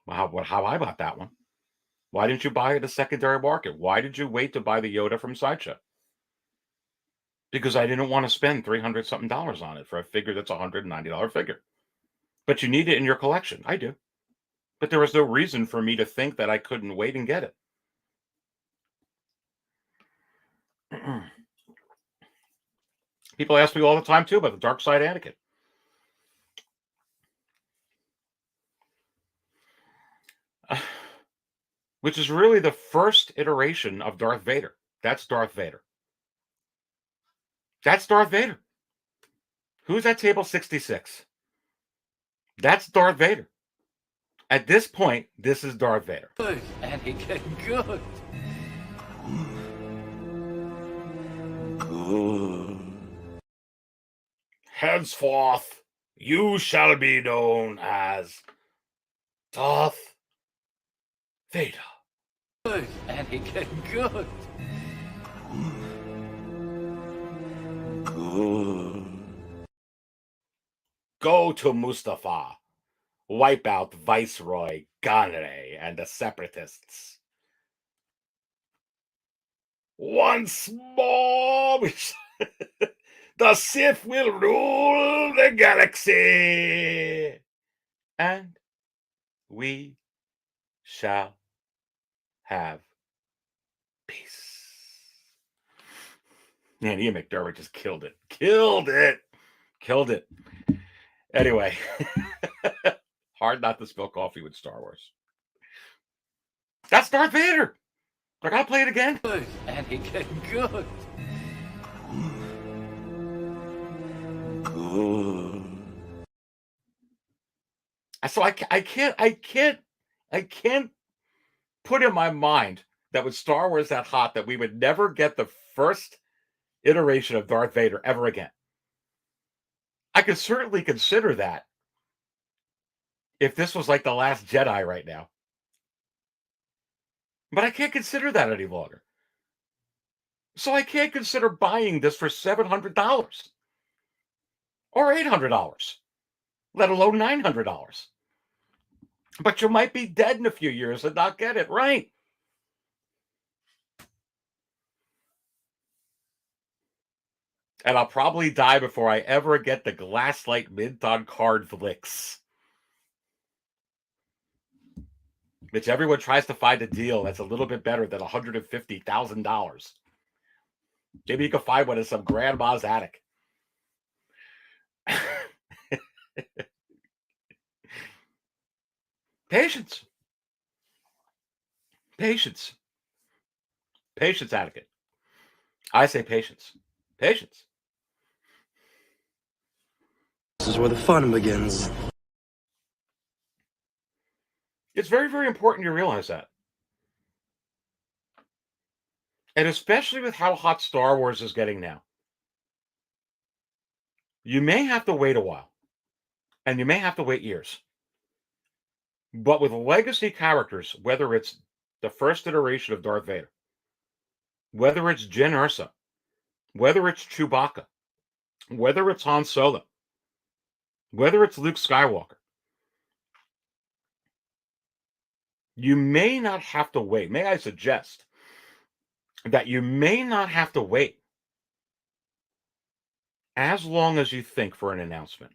how I bought that one. Why didn't you buy it at a secondary market? Why did you wait to buy the Yoda from Sideshow? Because I didn't want to spend $300-something on it for a figure that's a $190 figure. But you need it in your collection. I do. But there was no reason for me to think that I couldn't wait and get it. People ask me all the time, too, about the Dark Side Anakin. Which is really the first iteration of Darth Vader. That's Darth Vader. That's Darth Vader. Who's at table 66? That's Darth Vader. At this point, this is Darth Vader. Good, Anakin, good. Good. Henceforth, you shall be known as Darth Vader. Good, Anakin, good. Good. Go to Mustafar. Wipe out Viceroy Ganre and the Separatists. Once more, the Sith will rule the galaxy. And we shall have peace. Man, Ian McDermott just killed it. Killed it. Anyway, hard not to spill coffee with Star Wars. That's Darth Vader. I gotta play it again. Good, Anakin, good. Good. So I can't put in my mind that with Star Wars that hot that we would never get the first iteration of Darth Vader ever again. I could certainly consider that if this was like The Last Jedi right now. But I can't consider that any longer. So I can't consider buying this for $700 or $800, let alone $900. But you might be dead in a few years and not get it, right? And I'll probably die before I ever get the Glasslight mint on card flicks, which everyone tries to find a deal that's a little bit better than $150,000. Maybe you can find one in some grandma's attic. Patience. Patience. Patience, Atticus. I say patience. Patience. This is where the fun begins. It's very, very important you realize that. And especially with how hot Star Wars is getting now. You may have to wait a while. And you may have to wait years. But with legacy characters, whether it's the first iteration of Darth Vader, whether it's Jyn Erso, whether it's Chewbacca, whether it's Han Solo, whether it's Luke Skywalker, you may not have to wait. May I suggest that you may not have to wait as long as you think for an announcement.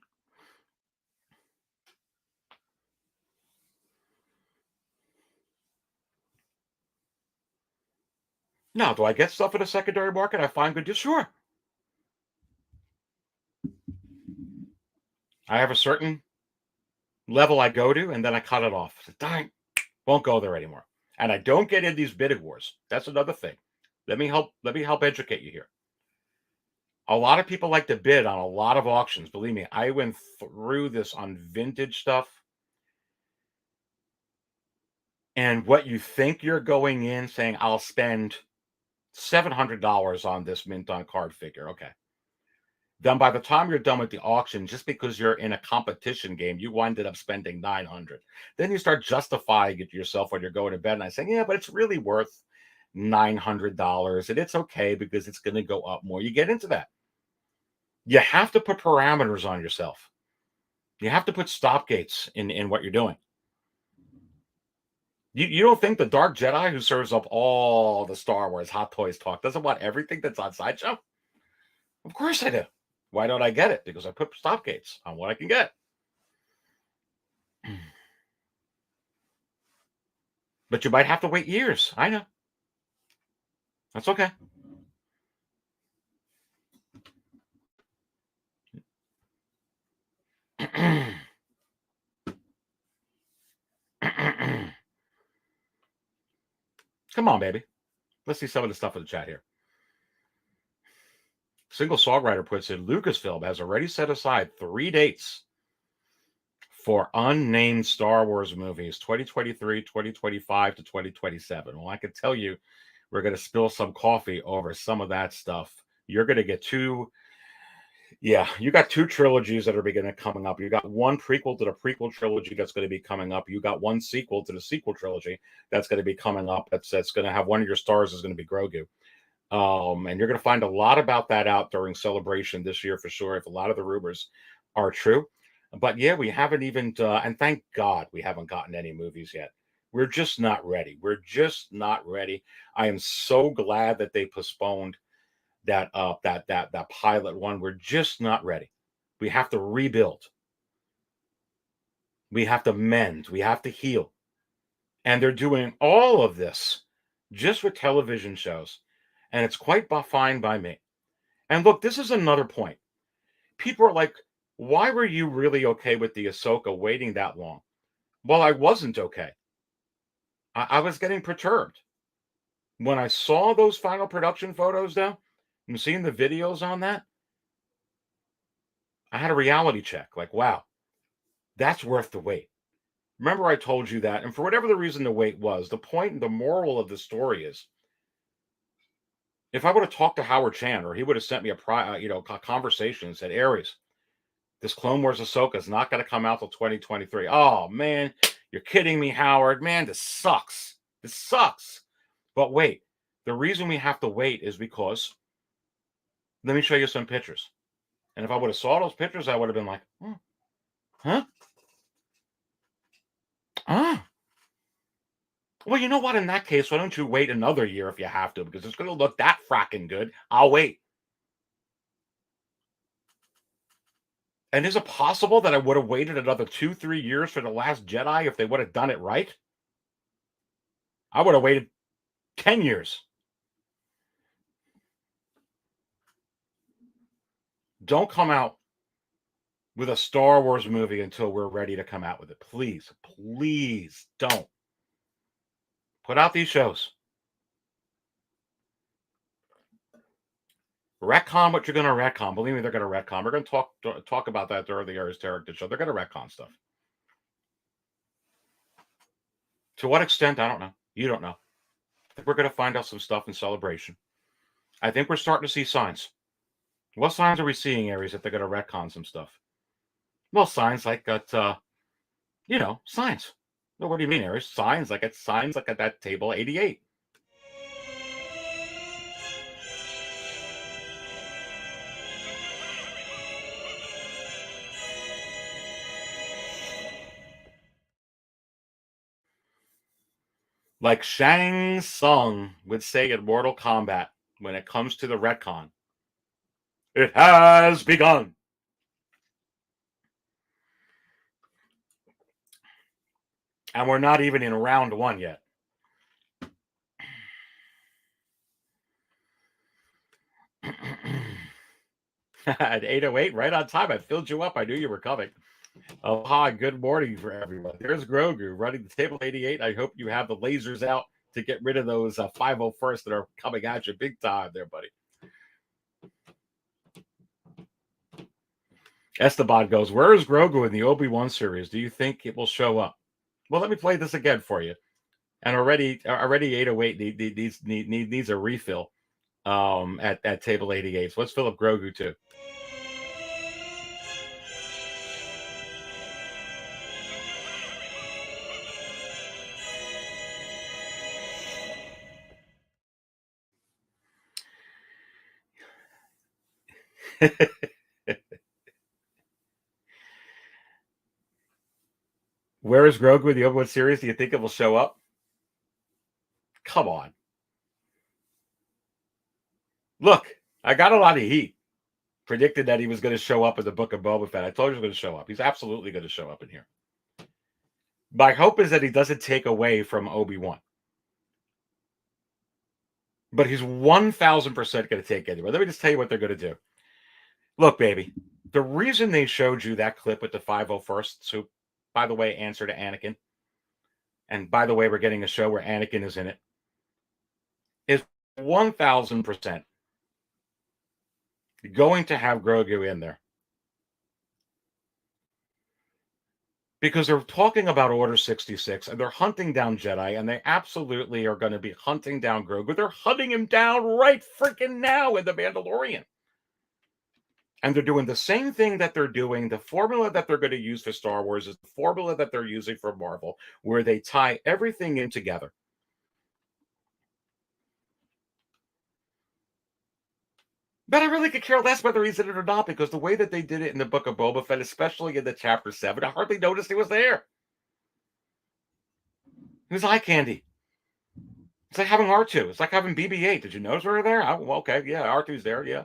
Now, do I get stuff in a secondary market I find good? Sure. I have a certain level I go to, and then I cut it off. Darn, won't go there anymore. And I don't get in these bidding wars. That's another thing. Let me help educate you here. A lot of people like to bid on a lot of auctions. Believe me, I went through this on vintage stuff. And what you think you're going in saying, I'll spend $700 on this mint on card figure. Okay. Then by the time you're done with the auction, just because you're in a competition game, you winded up spending $900. Then you start justifying it to yourself when you're going to bed. And I say, yeah, but it's really worth $900. And it's okay because it's going to go up more. You get into that. You have to put parameters on yourself. You have to put stop gates in what you're doing. You don't think the Dark Jedi who serves up all the Star Wars Hot Toys talk doesn't want everything that's on Sideshow? Of course I do. Why don't I get it? Because I put stop gates on what I can get. But you might have to wait years. I know. That's okay. Come on, baby. Let's see some of the stuff in the chat here. Single Songwriter puts in, Lucasfilm has already set aside 3 dates for unnamed Star Wars movies, 2023, 2025 to 2027. Well, I can tell you, we're going to spill some coffee over some of that stuff. You're going to get 2. Yeah, you got 2 trilogies that are beginning coming up. You got one prequel to the prequel trilogy that's going to be coming up. You got one sequel to the sequel trilogy that's going to be coming up. That's going to have one of your stars is going to be Grogu. And you're going to find a lot about that out during Celebration this year for sure, if a lot of the rumors are true. But yeah, we haven't even, and thank God we haven't gotten any movies yet. We're just not ready. We're just not ready. I am so glad that they postponed that pilot one. We're just not ready. We have to rebuild. We have to mend. We have to heal. And they're doing all of this just with television shows. And it's quite fine by me. And look, this is another point. People are like, why were you really okay with the Ahsoka waiting that long? Well, I wasn't okay. I was getting perturbed. When I saw those final production photos, though, and seeing the videos on that, I had a reality check. Like, wow, that's worth the wait. Remember, I told you that, and for whatever the reason the wait was, the point and the moral of the story is, if I would have talked to Howard Chan, or he would have sent me a conversation and said, Aries, this Clone Wars Ahsoka is not going to come out till 2023. Oh, man, you're kidding me, Howard. Man, this sucks. This sucks. But wait, the reason we have to wait is because, let me show you some pictures. And if I would have saw those pictures, I would have been like, huh? Ah. Well, you know what? In that case, why don't you wait another year if you have to? Because it's going to look that fracking good. I'll wait. And is it possible that I would have waited another 2-3 years for The Last Jedi if they would have done it right? I would have waited 10 years. Don't come out with a Star Wars movie until we're ready to come out with it. Please, please don't. Put out these shows. Retcon what you're going to retcon. Believe me, they're going to retcon. We're going to talk about that during the Aries Terrington show. They're going to retcon stuff. To what extent, I don't know. You don't know. I think we're going to find out some stuff in Celebration. I think we're starting to see signs. What signs are we seeing, Aries, that they're going to retcon some stuff? Well, signs like that, signs. Well, what do you mean, Aries? Signs like at that table 88. Like Shang Tsung would say in Mortal Kombat when it comes to the retcon, it has begun. And we're not even in round 1 yet. At 8:08, right on time. I filled you up. I knew you were coming. Oh, hi. Good morning for everyone. There's Grogu running the table 88. I hope you have the lasers out to get rid of those 501st that are coming at you big time there, buddy. Esteban goes, where is Grogu in the Obi-Wan series? Do you think it will show up? Well, let me play this again for you. And already 808 needs a refill at table 88. So let's fill up Grogu too. Where is Grogu in the Obi-Wan series? Do you think it will show up? Come on. Look, I got a lot of heat. Predicted that he was going to show up in the Book of Boba Fett. I told you he was going to show up. He's absolutely going to show up in here. My hope is that he doesn't take away from Obi-Wan. But he's 1,000% going to take anyway. Let me just tell you what they're going to do. Look, baby, the reason they showed you that clip with the 501st, who, by the way, answer to Anakin, and by the way, we're getting a show where Anakin is in it, is 1,000% going to have Grogu in there. Because they're talking about Order 66, and they're hunting down Jedi, and they absolutely are going to be hunting down Grogu. They're hunting him down right freaking now in The Mandalorian. And they're doing the same thing that they're doing. The formula that they're going to use for Star Wars is the formula that they're using for Marvel, where they tie everything in together. But I really could care less whether he's in it or not, because the way that they did it in the Book of Boba Fett, especially in the Chapter 7, I hardly noticed he was there. It was eye candy. It's like having R2. It's like having BB-8. Did you notice we were there? Okay, yeah, R2's there, yeah.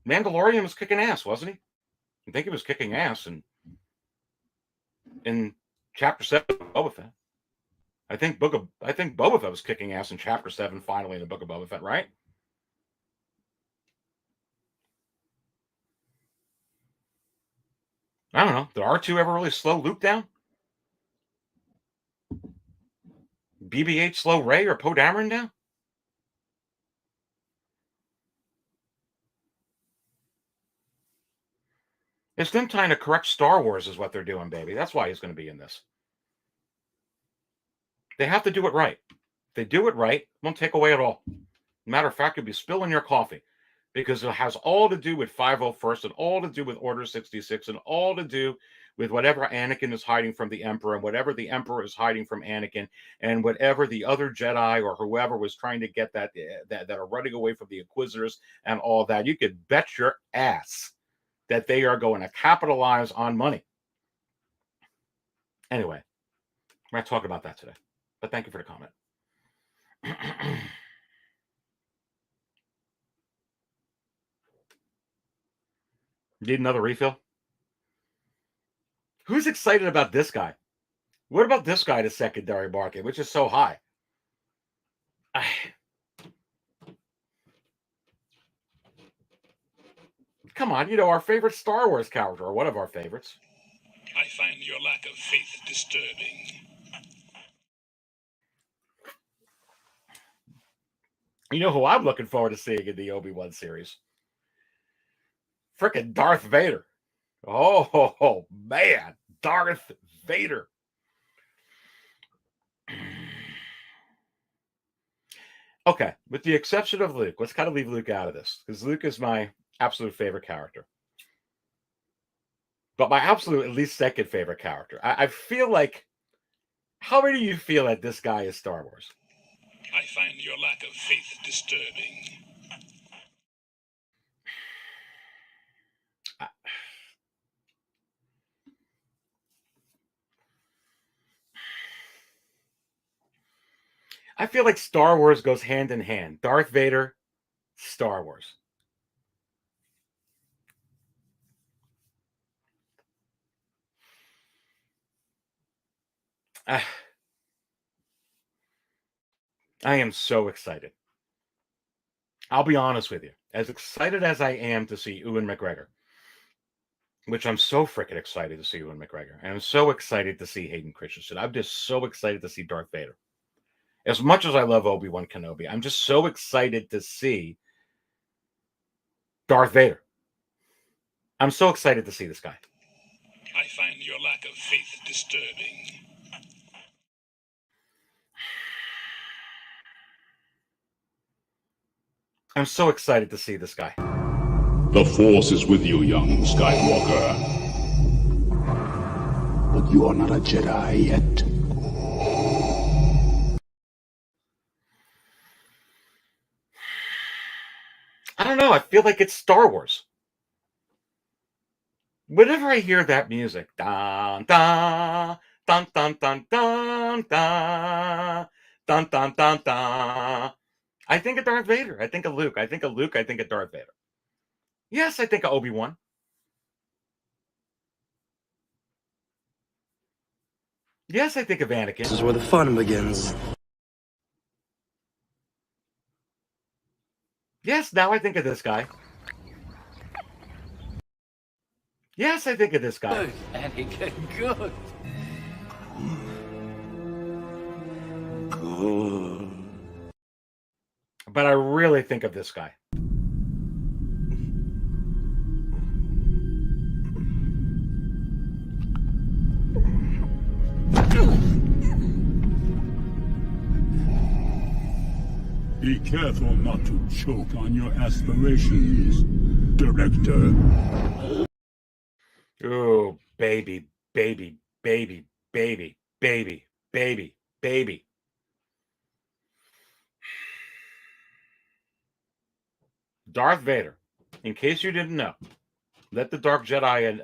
Mandalorian was kicking ass, wasn't he? I think he was kicking ass in Chapter 7 of Boba Fett. I think Boba Fett was kicking ass in Chapter 7 finally in the Book of Boba Fett, right? I don't know. Did R2 ever really slow Luke down? BB-8 slow Rey or Poe Dameron now? It's them trying to correct Star Wars is what they're doing, baby. That's why he's going to be in this. They have to do it right. If they do it right, it won't take away at all. Matter of fact, you'll be spilling your coffee because it has all to do with 501st and all to do with Order 66 and all to do with whatever Anakin is hiding from the Emperor and whatever the Emperor is hiding from Anakin and whatever the other Jedi or whoever was trying to get that are running away from the Inquisitors and all that. You could bet your ass that they are going to capitalize on money. Anyway, we're not talking about that today, but thank you for the comment. Need another refill? Who's excited about this guy? What about this guy, the secondary market, which is so high? Come on, our favorite Star Wars character, or one of our favorites. I find your lack of faith disturbing. You know who I'm looking forward to seeing in the Obi-Wan series? Frickin' Darth Vader. Oh, man. Darth Vader. Okay, with the exception of Luke, let's kind of leave Luke out of this because Luke is my absolute favorite character. But my absolute, at least second favorite character. I feel like, how many of you feel that this guy is Star Wars? I find your lack of faith disturbing. I feel like Star Wars goes hand in hand. Darth Vader, Star Wars. I am so excited. I'll be honest with you. As excited as I am to see Ewan McGregor, which I'm so freaking excited to see Ewan McGregor, and I'm so excited to see Hayden Christensen. I'm just so excited to see Darth Vader. As much as I love Obi-Wan Kenobi, I'm just so excited to see Darth Vader. I'm so excited to see this guy. I find your lack of faith disturbing. I'm so excited to see this guy. The Force is with you, young Skywalker. But you are not a Jedi yet. I don't know. I feel like it's Star Wars. Whenever I hear that music, dun dun dun dun dun dun dun dun dun dun dun, I think of Darth Vader. I think of Luke. I think of Luke. I think of Darth Vader. Yes, I think of Obi-Wan. Yes, I think of Anakin. This is where the fun begins. Yes, now I think of this guy. Yes, I think of this guy. Good, Anakin, good. Good. But I really think of this guy. Be careful not to choke on your aspirations, Director. Oh, baby, baby, baby, baby, baby, baby, baby. Darth Vader, in case you didn't know, let the Dark Jedi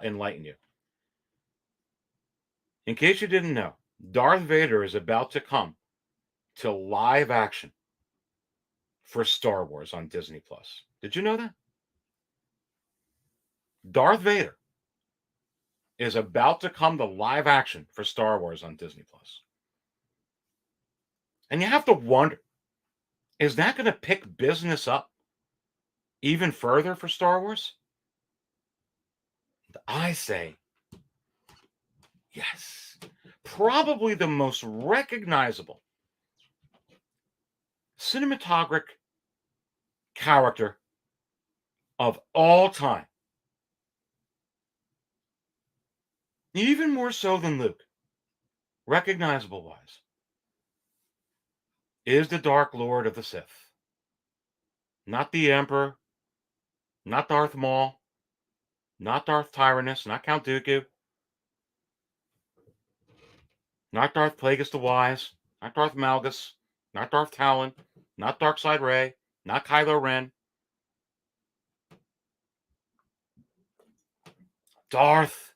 enlighten you. In case you didn't know, Darth Vader is about to come to live action for Star Wars on Disney+. Did you know that? Darth Vader is about to come to live action for Star Wars on Disney+. And you have to wonder, is that going to pick business up even further for Star Wars? I say yes. Probably the most recognizable cinematographic character of all time. Even more so than Luke, recognizable wise, is the Dark Lord of the Sith. Not the Emperor, not Darth Maul, not Darth Tyrannus, not Count Dooku, not Darth Plagueis the Wise, not Darth Malgus, not Darth Talon, not Dark Side Rey, not Kylo Ren. Darth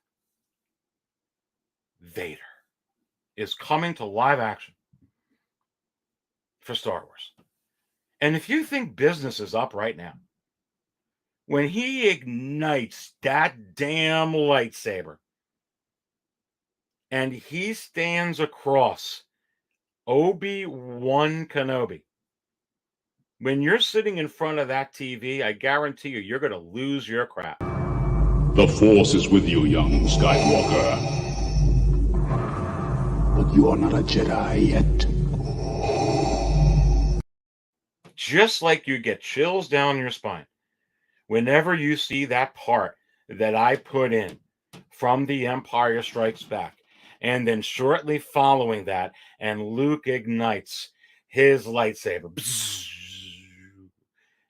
Vader is coming to live action for Star Wars. And if you think business is up right now, when he ignites that damn lightsaber and he stands across Obi-Wan Kenobi, when you're sitting in front of that TV, I guarantee you, you're going to lose your crap. The Force is with you, young Skywalker. But you are not a Jedi yet. Just like you get chills down your spine whenever you see that part that I put in from The Empire Strikes Back. And then shortly following that, and Luke ignites his lightsaber.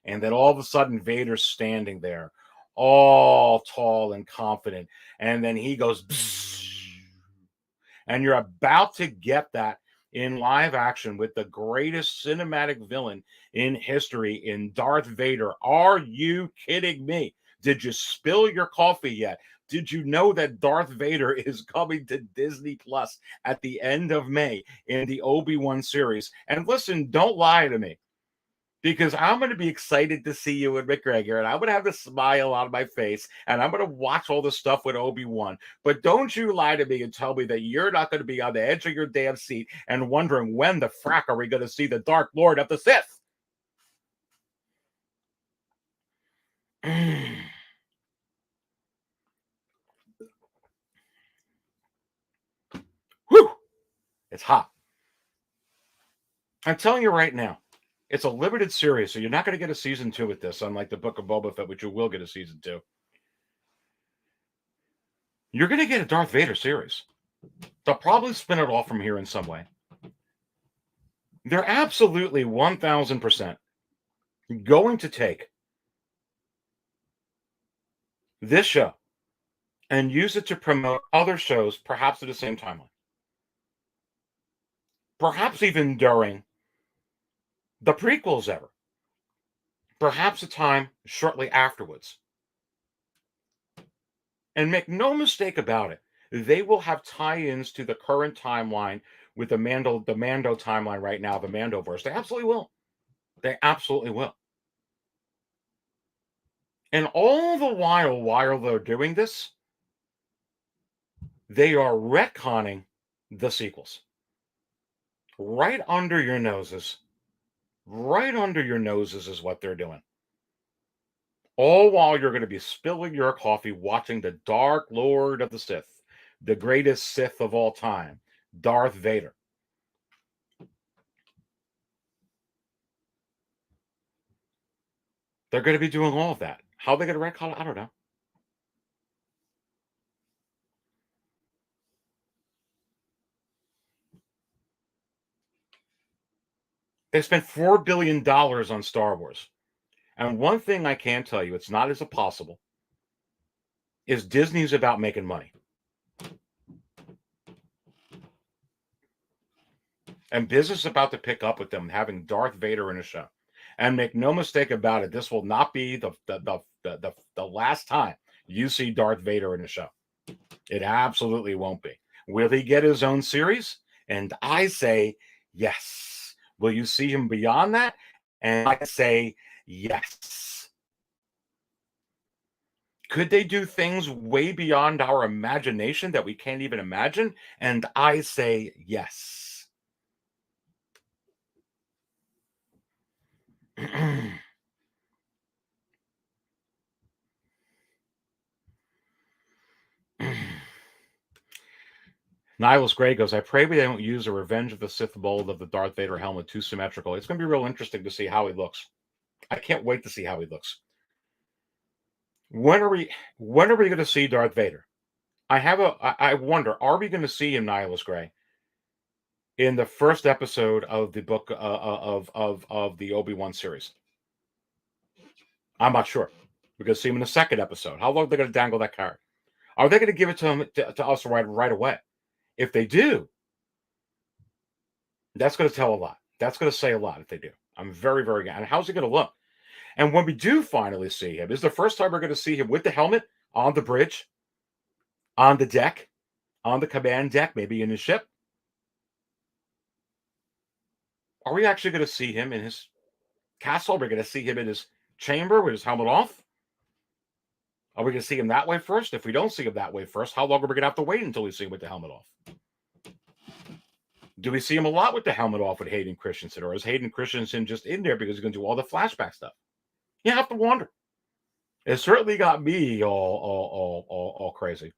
And then all of a sudden, Vader's standing there, all tall and confident. And then he goes, and you're about to get that in live action with the greatest cinematic villain in history in Darth Vader. Are you kidding me? Did you spill your coffee yet? Did you know that Darth Vader is coming to Disney Plus at the end of May in the Obi-Wan series? And listen, don't lie to me, because I'm going to be excited to see you with McGregor, and I'm going to have a smile on my face, and I'm going to watch all the stuff with Obi-Wan. But don't you lie to me and tell me that you're not going to be on the edge of your damn seat and wondering when the frack are we going to see the Dark Lord of the Sith? Whew! It's hot. I'm telling you right now, it's a limited series, so you're not going to get a season 2 with this, unlike the Book of Boba Fett, which you will get a season 2. You're going to get a Darth Vader series. They'll probably spin it off from here in some way. They're absolutely 1,000% going to take this show and use it to promote other shows, perhaps at the same timeline. Perhaps even during the prequels ever. Perhaps a time shortly afterwards. And make no mistake about it, they will have tie-ins to the current timeline with the Mando timeline right now, the Mandoverse. They absolutely will. They absolutely will. And all the while they're doing this, they are retconning the sequels. Right under your noses. Right under your noses is what they're doing. All while you're going to be spilling your coffee watching the Dark Lord of the Sith, the greatest Sith of all time, Darth Vader. They're going to be doing all of that. How are they going to retcon it? I don't know. They spent $4 billion on Star Wars. And one thing I can tell you, it's not as impossible, is Disney's about making money. And business is about to pick up with them having Darth Vader in a show. And make no mistake about it, this will not be the last time you see Darth Vader in a show. It absolutely won't be. Will he get his own series? And I say yes. Will you see him beyond that? And I say yes. Could they do things way beyond our imagination that we can't even imagine? And I say yes. Nihilus Grey goes, I pray we don't use a Revenge of the Sith mold of the Darth Vader helmet too symmetrical. It's going to be real interesting to see how he looks. I can't wait to see how he looks. When are we going to see Darth Vader? I wonder, are we going to see him, Nihilus Grey, in the first episode of the book of the Obi-Wan series? I'm not sure. We're going to see him in the second episode. How long are they going to dangle that carrot? Are they going to give it to him to us right away? If they do, that's going to tell a lot. That's going to say a lot if they do. I'm very, very. And how's he going to look? And when we do finally see him, is the first time we're going to see him with the helmet on the bridge, on the deck, on the command deck, maybe in his ship? Are we actually going to see him in his castle? Are we going to see him in his chamber with his helmet off? Are we going to see him that way first? If we don't see him that way first, how long are we going to have to wait until we see him with the helmet off? Do we see him a lot with the helmet off with Hayden Christensen? Or is Hayden Christensen just in there because he's going to do all the flashback stuff? You have to wonder. It certainly got me all crazy.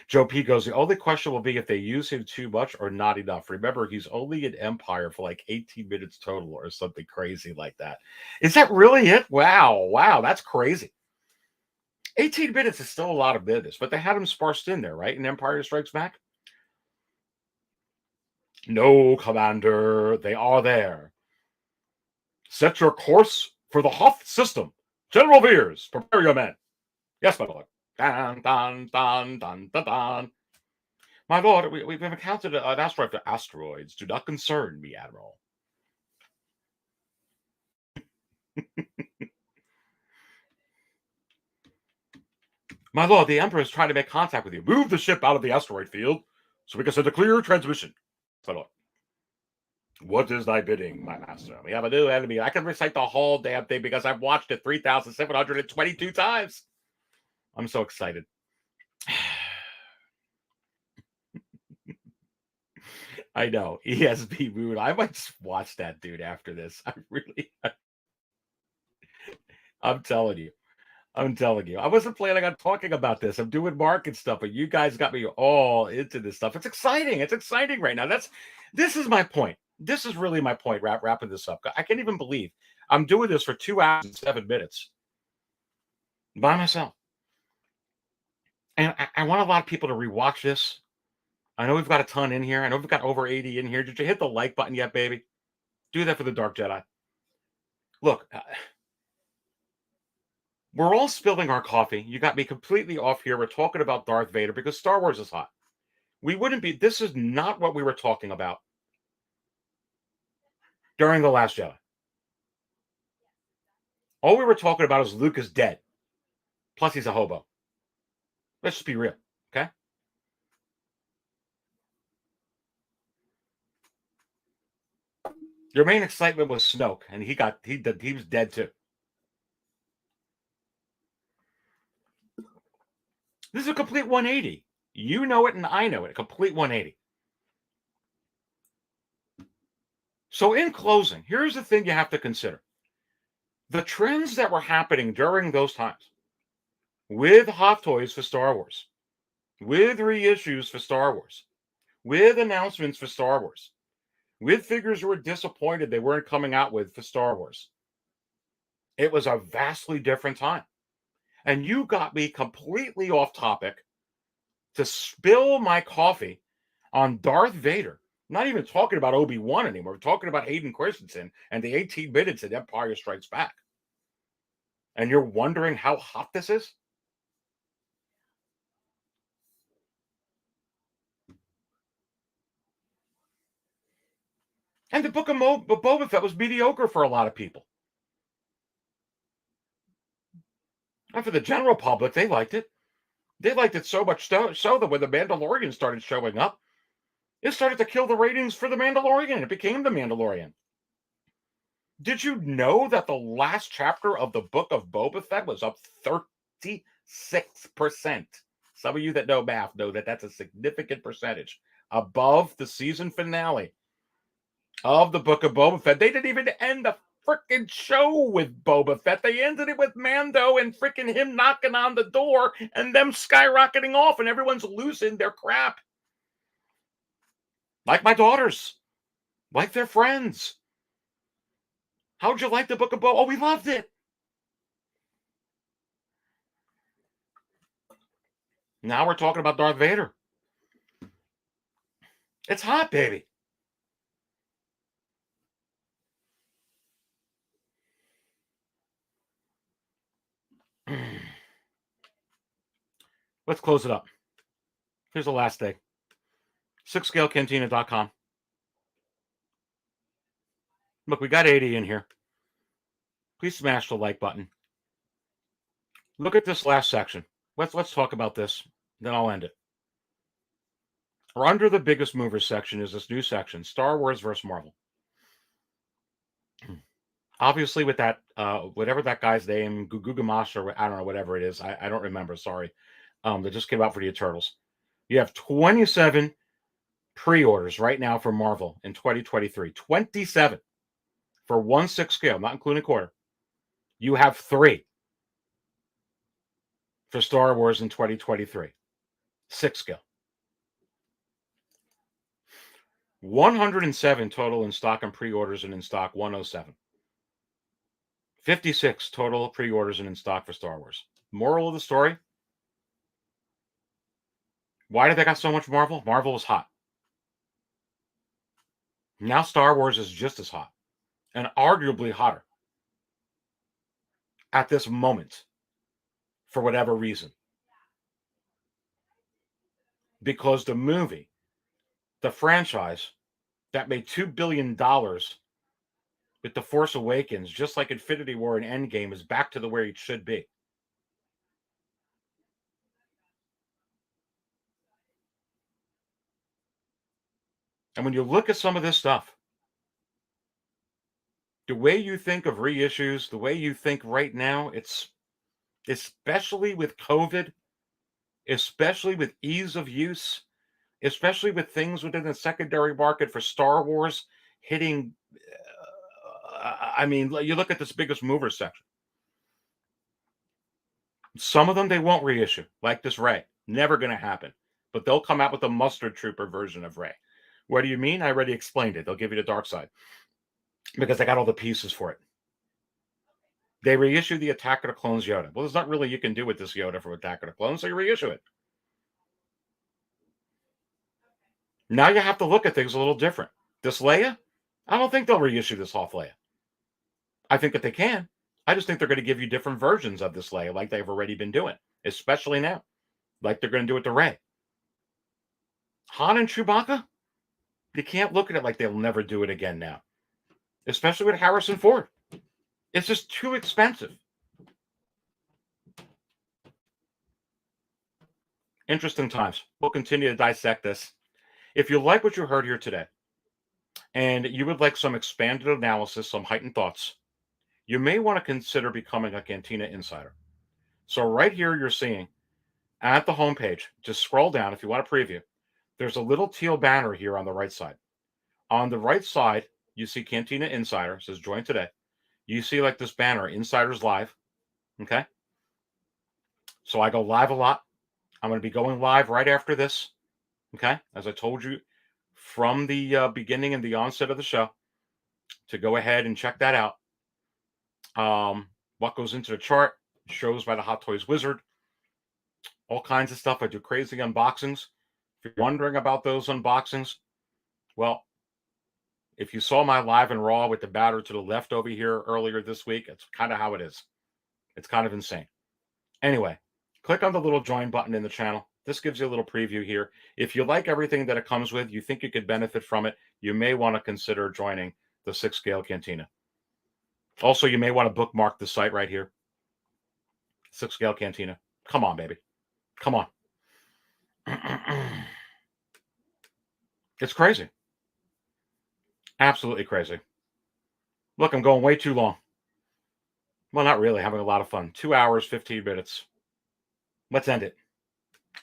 Joe P goes, the only question will be if they use him too much or not enough. Remember, he's only in Empire for like 18 minutes total or something crazy like that. Is that really it? Wow, that's crazy. 18 minutes is still a lot of minutes, but they had him sparsed in there, right? In Empire Strikes Back? No, Commander, they are there. Set your course for the Hoth system. General Veers, prepare your men. Yes, my lord. Dun, dun, dun, dun, dun, dun. My lord, we've encountered an asteroid. Asteroids do not concern me, Admiral. My lord, the Emperor is trying to make contact with you. Move the ship out of the asteroid field so we can send a clear transmission. My lord. What is thy bidding, my master? We have a new enemy. I can recite the whole damn thing because I've watched it 3,722 times. I'm so excited. I know. ESB Moon. I might just watch that dude after this. I'm telling you. I wasn't planning on talking about this. I'm doing market stuff, but you guys got me all into this stuff. It's exciting. It's exciting right now. This is my point. This is really my point. Wrapping this up. I can't even believe I'm doing this for 2 hours and 7 minutes by myself. And I want a lot of people to rewatch this. I know we've got a ton in here. I know we've got over 80 in here. Did you hit the like button yet, baby? Do that for the Dark Jedi. Look, we're all spilling our coffee. You got me completely off here. We're talking about Darth Vader because Star Wars is hot. This is not what we were talking about during The Last Jedi. All we were talking about is Luke is dead. Plus he's a hobo. Let's just be real, okay? Your main excitement was Snoke, and he was dead too. This is a complete 180. You know it, and I know it. A complete 180. So in closing, here's the thing you have to consider. The trends that were happening during those times with Hot Toys for Star Wars, with reissues for Star Wars, with announcements for Star Wars, with figures who were disappointed they weren't coming out with for Star Wars. It was a vastly different time. And you got me completely off topic to spill my coffee on Darth Vader. Not even talking about Obi-Wan anymore. We're talking about Hayden Christensen and the 18 minutes in Empire Strikes Back. And you're wondering how hot this is? And the Book of Boba Fett was mediocre for a lot of people. And for the general public, they liked it. They liked it so much so that when the Mandalorian started showing up, it started to kill the ratings for the Mandalorian. It became the Mandalorian. Did you know that the last chapter of the Book of Boba Fett was up 36%? Some of you that know math know that that's a significant percentage above the season finale of the Book of Boba Fett. They didn't even end the freaking show with Boba Fett. They ended it with Mando and freaking him knocking on the door and them skyrocketing off, and everyone's losing their crap. Like my daughters, like their friends. How'd you like the Book of Boba? Oh, we loved it. Now we're talking about Darth Vader. It's hot, baby. Let's close it up. Here's the last day. 6scalecantina.com. Look, we got 80 in here. Please smash the like button. Look at this last section. Let's talk about this. Then I'll end it. Or under the biggest movers section is this new section, Star Wars versus Marvel. Obviously, with that, whatever that guy's name, Gugamash, or I don't know, whatever it is. I don't remember. Sorry. That just came out for the Eternals. You have 27 pre-orders right now for Marvel in 2023. 27 for 1/6 scale, not including quarter. You have 3 for Star Wars in 2023. 6 scale. 107 total in stock and pre-orders, and in stock 107. 56 total pre-orders and in stock for Star Wars. Moral of the story: why did they got so much Marvel? Marvel was hot. Now Star Wars is just as hot and arguably hotter at this moment for whatever reason. Because the movie, the franchise that made $2 billion with The Force Awakens, just like Infinity War and Endgame, is back to the where it should be. And when you look at some of this stuff, the way you think of reissues, the way you think right now, it's especially with COVID, especially with ease of use, especially with things within the secondary market for Star Wars hitting. I mean, you look at this biggest mover section. Some of them they won't reissue, like this Rey. Never going to happen. But they'll come out with a mustard trooper version of Rey. What do you mean? I already explained it. They'll give you the dark side because they got all the pieces for it. They reissue the Attack of the Clones Yoda. Well, there's not really you can do with this Yoda for Attack of the Clones, so you reissue it. Now you have to look at things a little different. This Leia, I don't think they'll reissue this Hoth Leia. I think that they can. I just think they're going to give you different versions of this Leia like they've already been doing, especially now, like they're going to do with the Rey. Han and Chewbacca, you can't look at it like they'll never do it again now, especially with Harrison Ford. It's just too expensive. Interesting times. We'll continue to dissect this. If you like what you heard here today, and you would like some expanded analysis, some heightened thoughts, you may want to consider becoming a Cantina Insider. So right here, you're seeing at the homepage, just scroll down if you want a preview. There's a little teal banner here on the right side. On the right side, you see Cantina Insider. It says join today. You see like this banner, Insiders Live. Okay. So I go live a lot. I'm going to be going live right after this. Okay. As I told you from the beginning and the onset of the show, to go ahead and check that out. What goes into the chart, shows by the Hot Toys Wizard, all kinds of stuff. I do crazy unboxings. If you're wondering about those unboxings, well, if you saw my live and raw with the batter to the left over here earlier this week, it's kind of how it is. It's kind of insane. Anyway, click on the little join button in the channel. This gives you a little preview here. If you like everything that it comes with, you think you could benefit from it, you may want to consider joining the 6 Scale Cantina. Also, you may want to bookmark the site right here. 6 Scale Cantina. Come on, baby. Come on. It's crazy. Absolutely crazy. Look, I'm going way too long. Well, not really. Having a lot of fun. 2 hours, 15 minutes. Let's end it.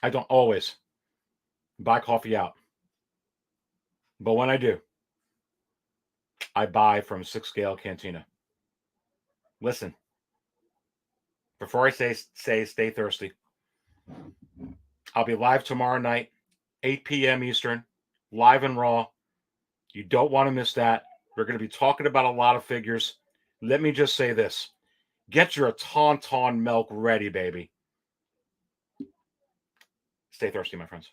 I don't always buy coffee out. But when I do, I buy from 6 Scale Cantina. Listen, before I say stay thirsty, I'll be live tomorrow night, 8 p.m. Eastern, live and raw. You don't want to miss that. We're going to be talking about a lot of figures. Let me just say this. Get your Tauntaun milk ready, baby. Stay thirsty, my friends.